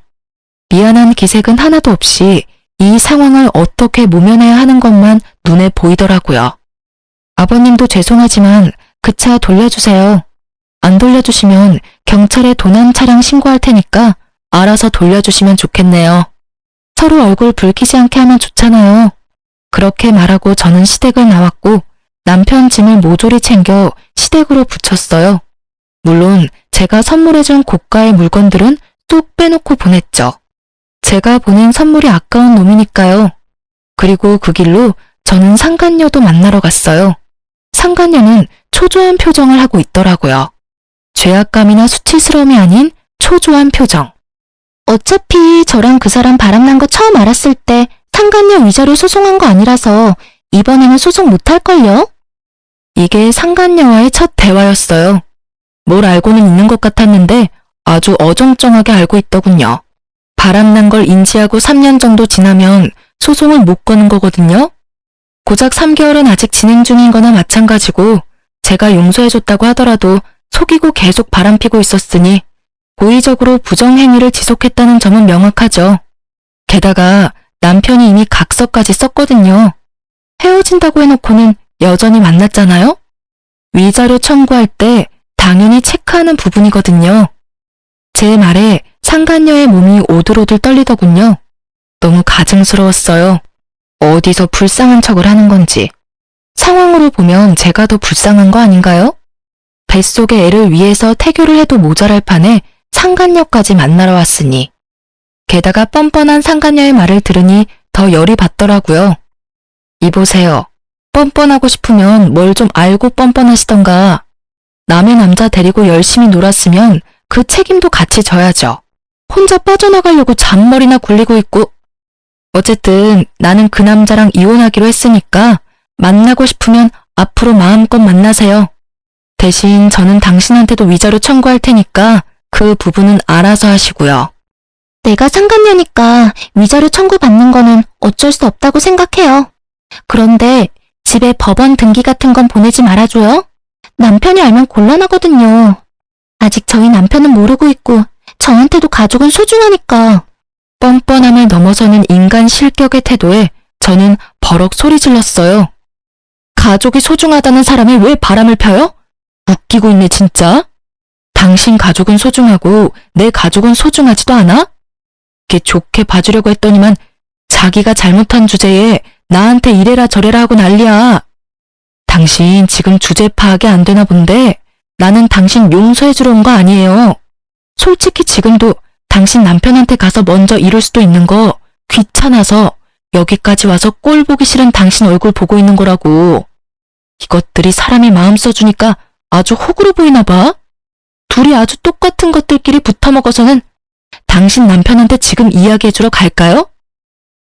미안한 기색은 하나도 없이 이 상황을 어떻게 모면해야 하는 것만 눈에 보이더라고요. 아버님도 죄송하지만 그 차 돌려주세요. 안 돌려주시면 경찰에 도난 차량 신고할 테니까 알아서 돌려주시면 좋겠네요. 서로 얼굴 붉히지 않게 하면 좋잖아요. 그렇게 말하고 저는 시댁을 나왔고 남편 짐을 모조리 챙겨 시댁으로 붙였어요. 물론 제가 선물해준 고가의 물건들은 뚝 빼놓고 보냈죠. 제가 보낸 선물이 아까운 놈이니까요. 그리고 그 길로 저는 상간녀도 만나러 갔어요. 상간녀는 초조한 표정을 하고 있더라고요. 죄악감이나 수치스러움이 아닌 초조한 표정. 어차피 저랑 그 사람 바람난 거 처음 알았을 때 상간녀 위자료 소송한 거 아니라서 이번에는 소송 못할걸요? 이게 상간녀와의 첫 대화였어요. 뭘 알고는 있는 것 같았는데 아주 어정쩡하게 알고 있더군요. 바람난 걸 인지하고 3년 정도 지나면 소송을 못 거는 거거든요. 고작 3개월은 아직 진행 중인 거나 마찬가지고 제가 용서해줬다고 하더라도 속이고 계속 바람피고 있었으니 고의적으로 부정행위를 지속했다는 점은 명확하죠. 게다가 남편이 이미 각서까지 썼거든요. 헤어진다고 해놓고는 여전히 만났잖아요? 위자료 청구할 때 당연히 체크하는 부분이거든요. 제 말에 상간녀의 몸이 오들오들 떨리더군요. 너무 가증스러웠어요. 어디서 불쌍한 척을 하는 건지. 상황으로 보면 제가 더 불쌍한 거 아닌가요? 뱃속의 애를 위해서 태교를 해도 모자랄 판에 상간녀까지 만나러 왔으니. 게다가 뻔뻔한 상간녀의 말을 들으니 더 열이 받더라고요. 이보세요. 뻔뻔하고 싶으면 뭘 좀 알고 뻔뻔하시던가. 남의 남자 데리고 열심히 놀았으면 그 책임도 같이 져야죠. 혼자 빠져나가려고 잔머리나 굴리고 있고. 어쨌든 나는 그 남자랑 이혼하기로 했으니까 만나고 싶으면 앞으로 마음껏 만나세요. 대신 저는 당신한테도 위자료 청구할 테니까 그 부분은 알아서 하시고요. 내가 상간녀니까 위자료 청구받는 거는 어쩔 수 없다고 생각해요. 그런데 집에 법원 등기 같은 건 보내지 말아줘요. 남편이 알면 곤란하거든요. 아직 저희 남편은 모르고 있고 저한테도 가족은 소중하니까. 뻔뻔함을 넘어서는 인간 실격의 태도에 저는 버럭 소리 질렀어요. 가족이 소중하다는 사람이 왜 바람을 펴요? 웃기고 있네 진짜. 당신 가족은 소중하고 내 가족은 소중하지도 않아? 이렇게 좋게 봐주려고 했더니만 자기가 잘못한 주제에 나한테 이래라 저래라 하고 난리야. 당신 지금 주제 파악이 안 되나 본데 나는 당신 용서해주러 온 거 아니에요. 솔직히 지금도 당신 남편한테 가서 먼저 이럴 수도 있는 거 귀찮아서 여기까지 와서 꼴 보기 싫은 당신 얼굴 보고 있는 거라고. 이것들이 사람이 마음 써주니까 아주 호구로 보이나 봐. 둘이 아주 똑같은 것들끼리 붙어먹어서는 당신 남편한테 지금 이야기해주러 갈까요?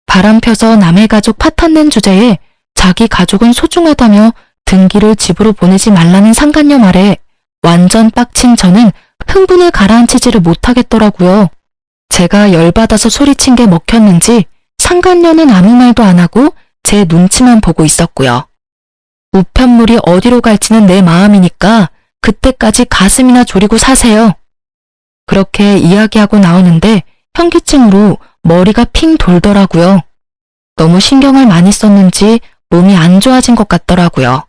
바람 펴서 남의 가족 파탄낸 주제에 자기 가족은 소중하다며 등기를 집으로 보내지 말라는 상간녀 말에 완전 빡친 저는 흥분을 가라앉히지를 못하겠더라고요. 제가 열받아서 소리친 게 먹혔는지 상간녀는 아무 말도 안 하고 제 눈치만 보고 있었고요. 우편물이 어디로 갈지는 내 마음이니까 그때까지 가슴이나 졸이고 사세요. 그렇게 이야기하고 나오는데 현기증으로 머리가 핑 돌더라고요. 너무 신경을 많이 썼는지 몸이 안 좋아진 것 같더라고요.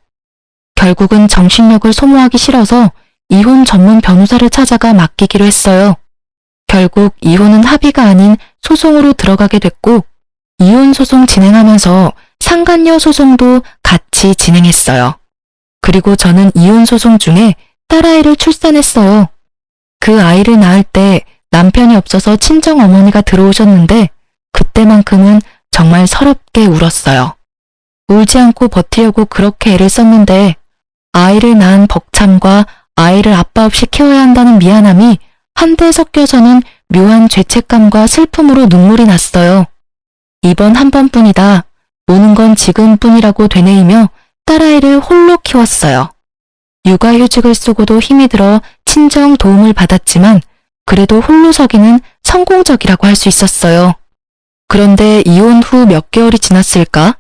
결국은 정신력을 소모하기 싫어서 이혼 전문 변호사를 찾아가 맡기기로 했어요. 결국 이혼은 합의가 아닌 소송으로 들어가게 됐고 이혼 소송 진행하면서 상간녀 소송도 같이 진행했어요. 그리고 저는 이혼 소송 중에 딸아이를 출산했어요. 그 아이를 낳을 때 남편이 없어서 친정 어머니가 들어오셨는데 그때만큼은 정말 서럽게 울었어요. 울지 않고 버티려고 그렇게 애를 썼는데 아이를 낳은 벅참과 아이를 아빠 없이 키워야 한다는 미안함이 한데 섞여서는 묘한 죄책감과 슬픔으로 눈물이 났어요. 이번 한 번뿐이다. 우는 건 지금뿐이라고 되뇌이며 딸아이를 홀로 키웠어요. 육아휴직을 쓰고도 힘이 들어 친정 도움을 받았지만 그래도 홀로 서기는 성공적이라고 할 수 있었어요. 그런데 이혼 후 몇 개월이 지났을까?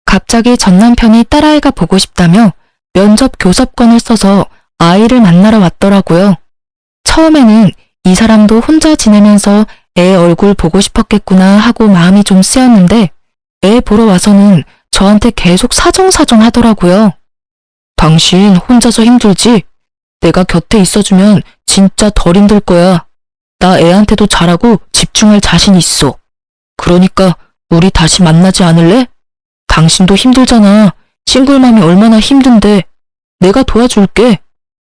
갑자기 전 남편이 딸아이가 보고 싶다며 면접 교섭권을 써서 아이를 만나러 왔더라고요. 처음에는 이 사람도 혼자 지내면서 애 얼굴 보고 싶었겠구나 하고 마음이 좀 쓰였는데 애 보러 와서는 저한테 계속 사정사정 하더라고요. 당신 혼자서 힘들지? 내가 곁에 있어주면 진짜 덜 힘들 거야. 나 애한테도 잘하고 집중할 자신 있어. 그러니까 우리 다시 만나지 않을래? 당신도 힘들잖아. 싱글맘이 얼마나 힘든데. 내가 도와줄게.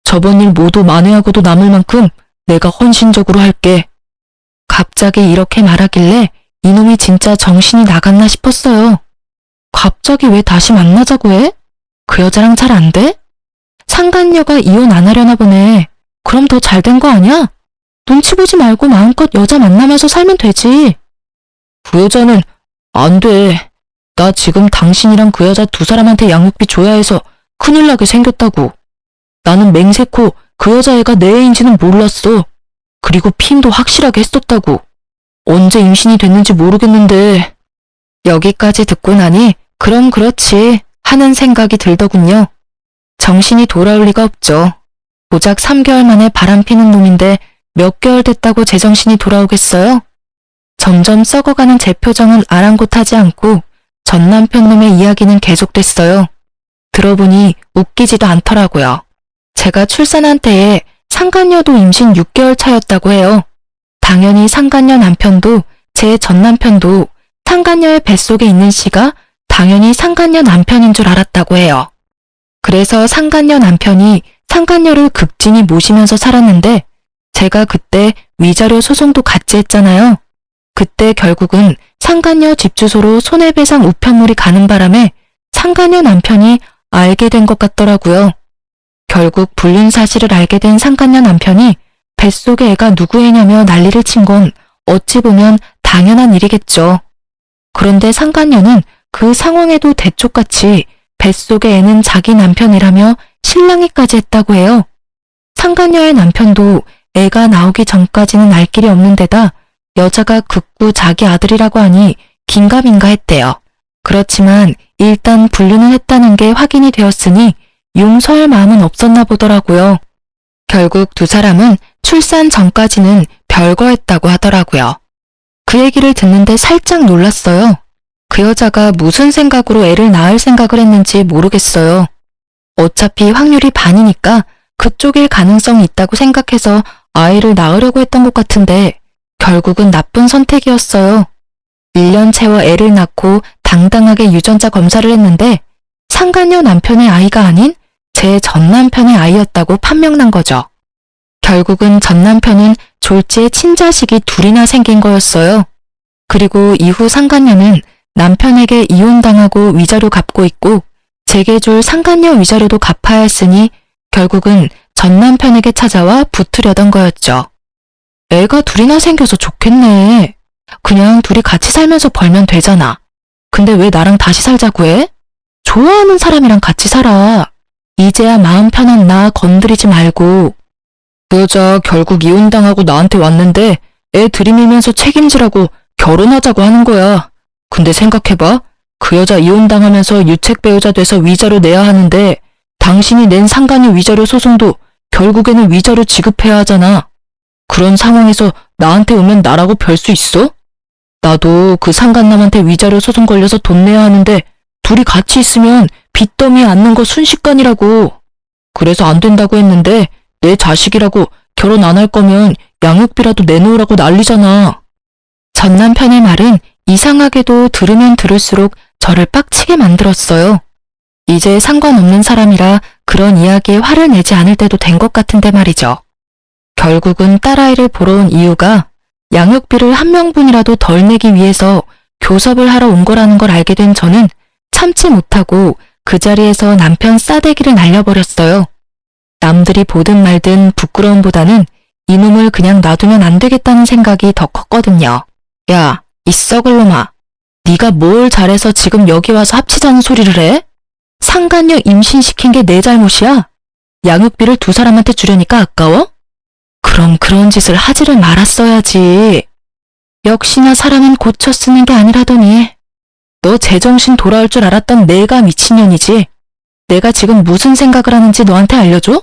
저번 일 모두 만회하고도 남을 만큼 내가 헌신적으로 할게. 갑자기 이렇게 말하길래 이놈이 진짜 정신이 나갔나 싶었어요. 갑자기 왜 다시 만나자고 해? 그 여자랑 잘 안 돼? 상간녀가 이혼 안 하려나 보네. 그럼 더 잘 된 거 아니야? 눈치 보지 말고 마음껏 여자 만나면서 살면 되지. 그 여자는 안 돼. 나 지금 당신이랑 그 여자 두 사람한테 양육비 줘야 해서 큰일 나게 생겼다고. 나는 맹세코 그 여자애가 내 애인지는 몰랐어. 그리고 피임도 확실하게 했었다고. 언제 임신이 됐는지 모르겠는데. 여기까지 듣고 나니 그럼 그렇지 하는 생각이 들더군요. 정신이 돌아올 리가 없죠. 고작 3개월 만에 바람피는 놈인데 몇 개월 됐다고 제정신이 돌아오겠어요? 점점 썩어가는 제 표정은 아랑곳하지 않고 전 남편 놈의 이야기는 계속됐어요. 들어보니 웃기지도 않더라고요. 제가 출산한 때에 상간녀도 임신 6개월 차였다고 해요. 당연히 상간녀 남편도 제 전 남편도 상간녀의 뱃속에 있는 씨가 당연히 상간녀 남편인 줄 알았다고 해요. 그래서 상간녀 남편이 상간녀를 극진히 모시면서 살았는데 제가 그때 위자료 소송도 같이 했잖아요. 그때 결국은 상간녀 집 주소로 손해배상 우편물이 가는 바람에 상간녀 남편이 알게 된 것 같더라고요. 결국 불륜 사실을 알게 된 상간녀 남편이 뱃속에 애가 누구 애냐며 난리를 친 건 어찌 보면 당연한 일이겠죠. 그런데 상간녀는 그 상황에도 대쪽같이 뱃속의 애는 자기 남편이라며 실랑이까지 했다고 해요. 상간녀의 남편도 애가 나오기 전까지는 알 길이 없는 데다 여자가 극구 자기 아들이라고 하니 긴가민가 했대요. 그렇지만 일단 불륜을 했다는 게 확인이 되었으니 용서할 마음은 없었나 보더라고요. 결국 두 사람은 출산 전까지는 별거했다고 하더라고요. 그 얘기를 듣는데 살짝 놀랐어요. 그 여자가 무슨 생각으로 애를 낳을 생각을 했는지 모르겠어요. 어차피 확률이 반이니까 그쪽일 가능성이 있다고 생각해서 아이를 낳으려고 했던 것 같은데 결국은 나쁜 선택이었어요. 1년 채워 애를 낳고 당당하게 유전자 검사를 했는데 상간녀 남편의 아이가 아닌 제 전 남편의 아이였다고 판명난 거죠. 결국은 전 남편은 졸지에 친자식이 둘이나 생긴 거였어요. 그리고 이후 상간녀는 남편에게 이혼당하고 위자료 갚고 있고 제게 줄 상간녀 위자료도 갚아야 했으니 결국은 전 남편에게 찾아와 붙으려던 거였죠. 애가 둘이나 생겨서 좋겠네. 그냥 둘이 같이 살면서 벌면 되잖아. 근데 왜 나랑 다시 살자고 해? 좋아하는 사람이랑 같이 살아. 이제야 마음 편한 나 건드리지 말고. 그 여자 결국 이혼당하고 나한테 왔는데 애 들이밀면서 책임지라고 결혼하자고 하는 거야. 근데 생각해봐. 그 여자 이혼당하면서 유책 배우자 돼서 위자료 내야 하는데 당신이 낸 상간녀 위자료 소송도 결국에는 위자료 지급해야 하잖아. 그런 상황에서 나한테 오면 나라고 별 수 있어? 나도 그 상간남한테 위자료 소송 걸려서 돈 내야 하는데 둘이 같이 있으면 빚더미에 앉는 거 순식간이라고. 그래서 안 된다고 했는데 내 자식이라고 결혼 안 할 거면 양육비라도 내놓으라고 난리잖아. 전 남편의 말은 이상하게도 들으면 들을수록 저를 빡치게 만들었어요. 이제 상관없는 사람이라 그런 이야기에 화를 내지 않을 때도 된 것 같은데 말이죠. 결국은 딸아이를 보러 온 이유가 양육비를 한 명분이라도 덜 내기 위해서 교섭을 하러 온 거라는 걸 알게 된 저는 참지 못하고 그 자리에서 남편 싸대기를 날려버렸어요. 남들이 보든 말든 부끄러움보다는 이놈을 그냥 놔두면 안 되겠다는 생각이 더 컸거든요. 야, 이 썩을 놈아. 네가 뭘 잘해서 지금 여기 와서 합치자는 소리를 해? 상간녀 임신시킨 게 내 잘못이야? 양육비를 두 사람한테 주려니까 아까워? 그럼 그런 짓을 하지를 말았어야지. 역시나 사람은 고쳐 쓰는 게 아니라더니. 너 제정신 돌아올 줄 알았던 내가 미친년이지. 내가 지금 무슨 생각을 하는지 너한테 알려줘?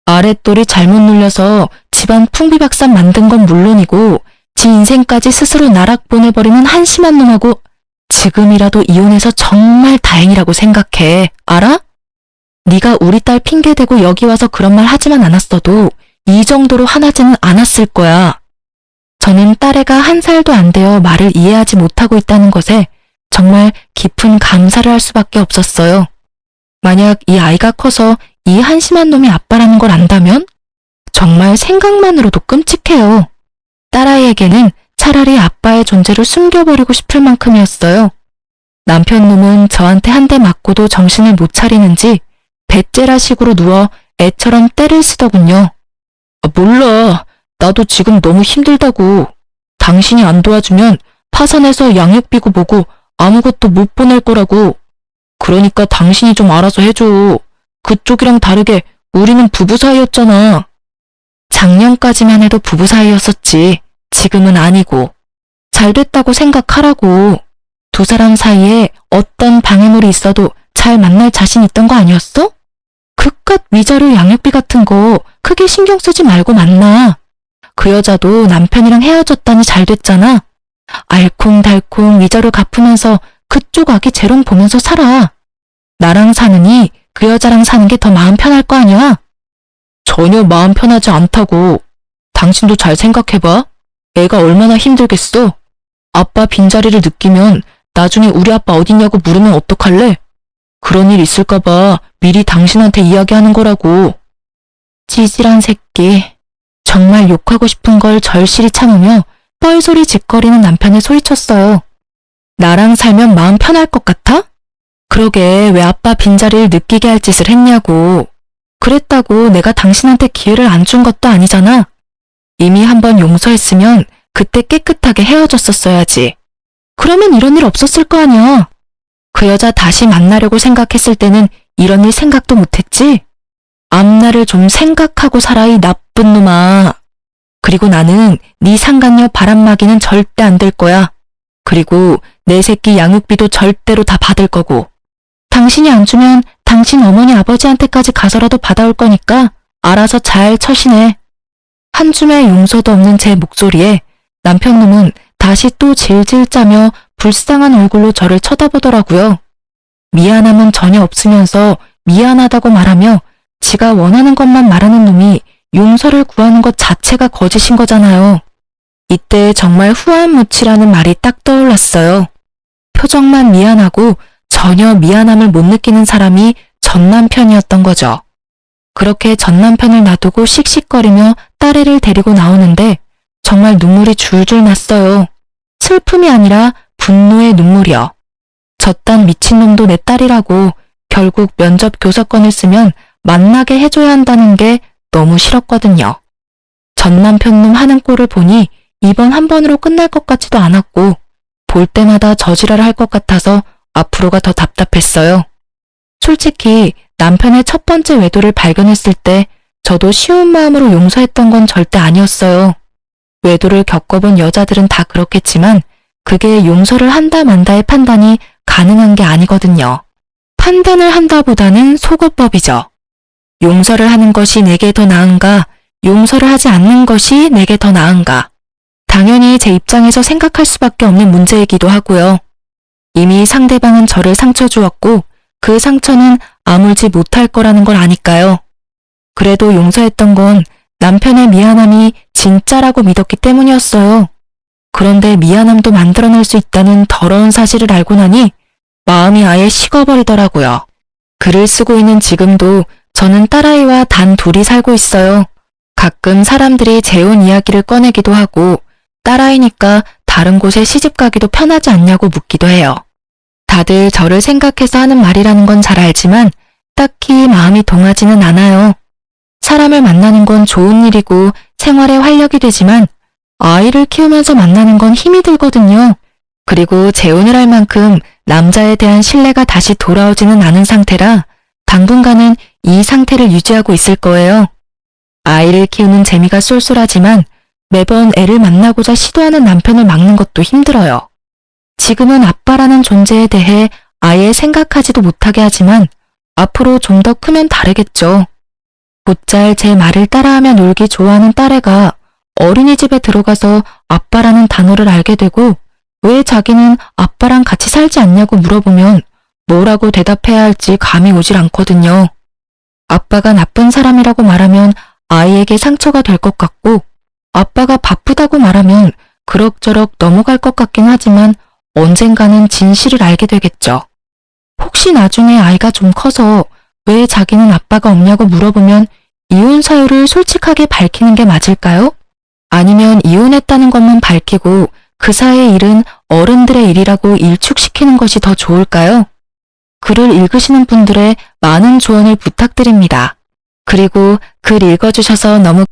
아랫돌이 잘못 눌려서 집안 풍비박산 만든 건 물론이고 지 인생까지 스스로 나락 보내버리는 한심한 놈하고 지금이라도 이혼해서 정말 다행이라고 생각해. 알아? 네가 우리 딸 핑계대고 여기 와서 그런 말 하지만 않았어도 이 정도로 화나지는 않았을 거야. 저는 딸애가 1살도 안 되어 말을 이해하지 못하고 있다는 것에 정말 깊은 감사를 할 수밖에 없었어요. 만약 이 아이가 커서 이 한심한 놈이 아빠라는 걸 안다면 정말 생각만으로도 끔찍해요. 딸아이에게는 차라리 아빠의 존재를 숨겨버리고 싶을 만큼이었어요. 남편 놈은 저한테 한 대 맞고도 정신을 못 차리는지 배째라식으로 누워 애처럼 떼를 쓰더군요. 몰라. 나도 지금 너무 힘들다고. 당신이 안 도와주면 파산해서 양육비고 뭐고 아무것도 못 보낼 거라고. 그러니까 당신이 좀 알아서 해줘. 그쪽이랑 다르게 우리는 부부 사이였잖아. 작년까지만 해도 부부 사이였었지. 지금은 아니고. 잘 됐다고 생각하라고. 두 사람 사이에 어떤 방해물이 있어도 잘 만날 자신 있던 거 아니었어? 그깟 위자료 양육비 같은 거 크게 신경 쓰지 말고 만나. 그 여자도 남편이랑 헤어졌다니 잘 됐잖아. 알콩달콩 위자료 갚으면서 그쪽 아기 재롱 보면서 살아. 나랑 사느니 그 여자랑 사는 게 더 마음 편할 거 아니야? 전혀 마음 편하지 않다고. 당신도 잘 생각해봐. 애가 얼마나 힘들겠어? 아빠 빈자리를 느끼면 나중에 우리 아빠 어딨냐고 물으면 어떡할래? 그런 일 있을까봐 미리 당신한테 이야기하는 거라고. 찌질한 새끼. 정말 욕하고 싶은 걸 절실히 참으며 뻘소리 짓거리는 남편을 소리쳤어요. 나랑 살면 마음 편할 것 같아? 그러게 왜 아빠 빈자리를 느끼게 할 짓을 했냐고. 그랬다고 내가 당신한테 기회를 안 준 것도 아니잖아. 이미 한번 용서했으면 그때 깨끗하게 헤어졌었어야지. 그러면 이런 일 없었을 거 아니야. 그 여자 다시 만나려고 생각했을 때는 이런 일 생각도 못했지. 앞날을 좀 생각하고 살아 이 나쁜 놈아. 그리고 나는 네 상간녀 바람막이는 절대 안 될 거야. 그리고 내 새끼 양육비도 절대로 다 받을 거고. 당신이 안 주면 당신 어머니 아버지한테까지 가서라도 받아올 거니까 알아서 잘 처신해. 한 줌의 용서도 없는 제 목소리에 남편 놈은 다시 또 질질 짜며 불쌍한 얼굴로 저를 쳐다보더라고요. 미안함은 전혀 없으면서 미안하다고 말하며 지가 원하는 것만 말하는 놈이 용서를 구하는 것 자체가 거짓인 거잖아요. 이때 정말 후안무치라는 말이 딱 떠올랐어요. 표정만 미안하고 전혀 미안함을 못 느끼는 사람이 전 남편이었던 거죠. 그렇게 전 남편을 놔두고 씩씩거리며 딸애를 데리고 나오는데 정말 눈물이 줄줄 났어요. 슬픔이 아니라 분노의 눈물이요. 저딴 미친놈도 내 딸이라고 결국 면접 교섭권을 쓰면 만나게 해줘야 한다는 게 너무 싫었거든요. 전 남편놈 하는 꼴을 보니 이번 한 번으로 끝날 것 같지도 않았고 볼 때마다 저지랄을 할 것 같아서 앞으로가 더 답답했어요. 솔직히 남편의 첫 번째 외도를 발견했을 때 저도 쉬운 마음으로 용서했던 건 절대 아니었어요. 외도를 겪어본 여자들은 다 그렇겠지만 그게 용서를 한다 만다의 판단이 가능한 게 아니거든요. 판단을 한다보다는 소거법이죠. 용서를 하는 것이 내게 더 나은가, 용서를 하지 않는 것이 내게 더 나은가. 당연히 제 입장에서 생각할 수밖에 없는 문제이기도 하고요. 이미 상대방은 저를 상처 주었고 그 상처는 아물지 못할 거라는 걸 아니까요. 그래도 용서했던 건 남편의 미안함이 진짜라고 믿었기 때문이었어요. 그런데 미안함도 만들어낼 수 있다는 더러운 사실을 알고 나니 마음이 아예 식어버리더라고요. 글을 쓰고 있는 지금도 저는 딸아이와 단 둘이 살고 있어요. 가끔 사람들이 재혼 이야기를 꺼내기도 하고 딸아이니까 다른 곳에 시집가기도 편하지 않냐고 묻기도 해요. 다들 저를 생각해서 하는 말이라는 건 잘 알지만 딱히 마음이 동하지는 않아요. 사람을 만나는 건 좋은 일이고 생활에 활력이 되지만 아이를 키우면서 만나는 건 힘이 들거든요. 그리고 재혼을 할 만큼 남자에 대한 신뢰가 다시 돌아오지는 않은 상태라 당분간은 이 상태를 유지하고 있을 거예요. 아이를 키우는 재미가 쏠쏠하지만 매번 애를 만나고자 시도하는 남편을 막는 것도 힘들어요. 지금은 아빠라는 존재에 대해 아예 생각하지도 못하게 하지만 앞으로 좀 더 크면 다르겠죠. 곧잘 제 말을 따라하며 놀기 좋아하는 딸애가 어린이집에 들어가서 아빠라는 단어를 알게 되고 왜 자기는 아빠랑 같이 살지 않냐고 물어보면 뭐라고 대답해야 할지 감이 오질 않거든요. 아빠가 나쁜 사람이라고 말하면 아이에게 상처가 될 것 같고 아빠가 바쁘다고 말하면 그럭저럭 넘어갈 것 같긴 하지만 언젠가는 진실을 알게 되겠죠. 혹시 나중에 아이가 좀 커서 왜 자기는 아빠가 없냐고 물어보면 이혼 사유를 솔직하게 밝히는 게 맞을까요? 아니면 이혼했다는 것만 밝히고 그 사이의 일은 어른들의 일이라고 일축시키는 것이 더 좋을까요? 글을 읽으시는 분들의 많은 조언을 부탁드립니다. 그리고 글 읽어주셔서 너무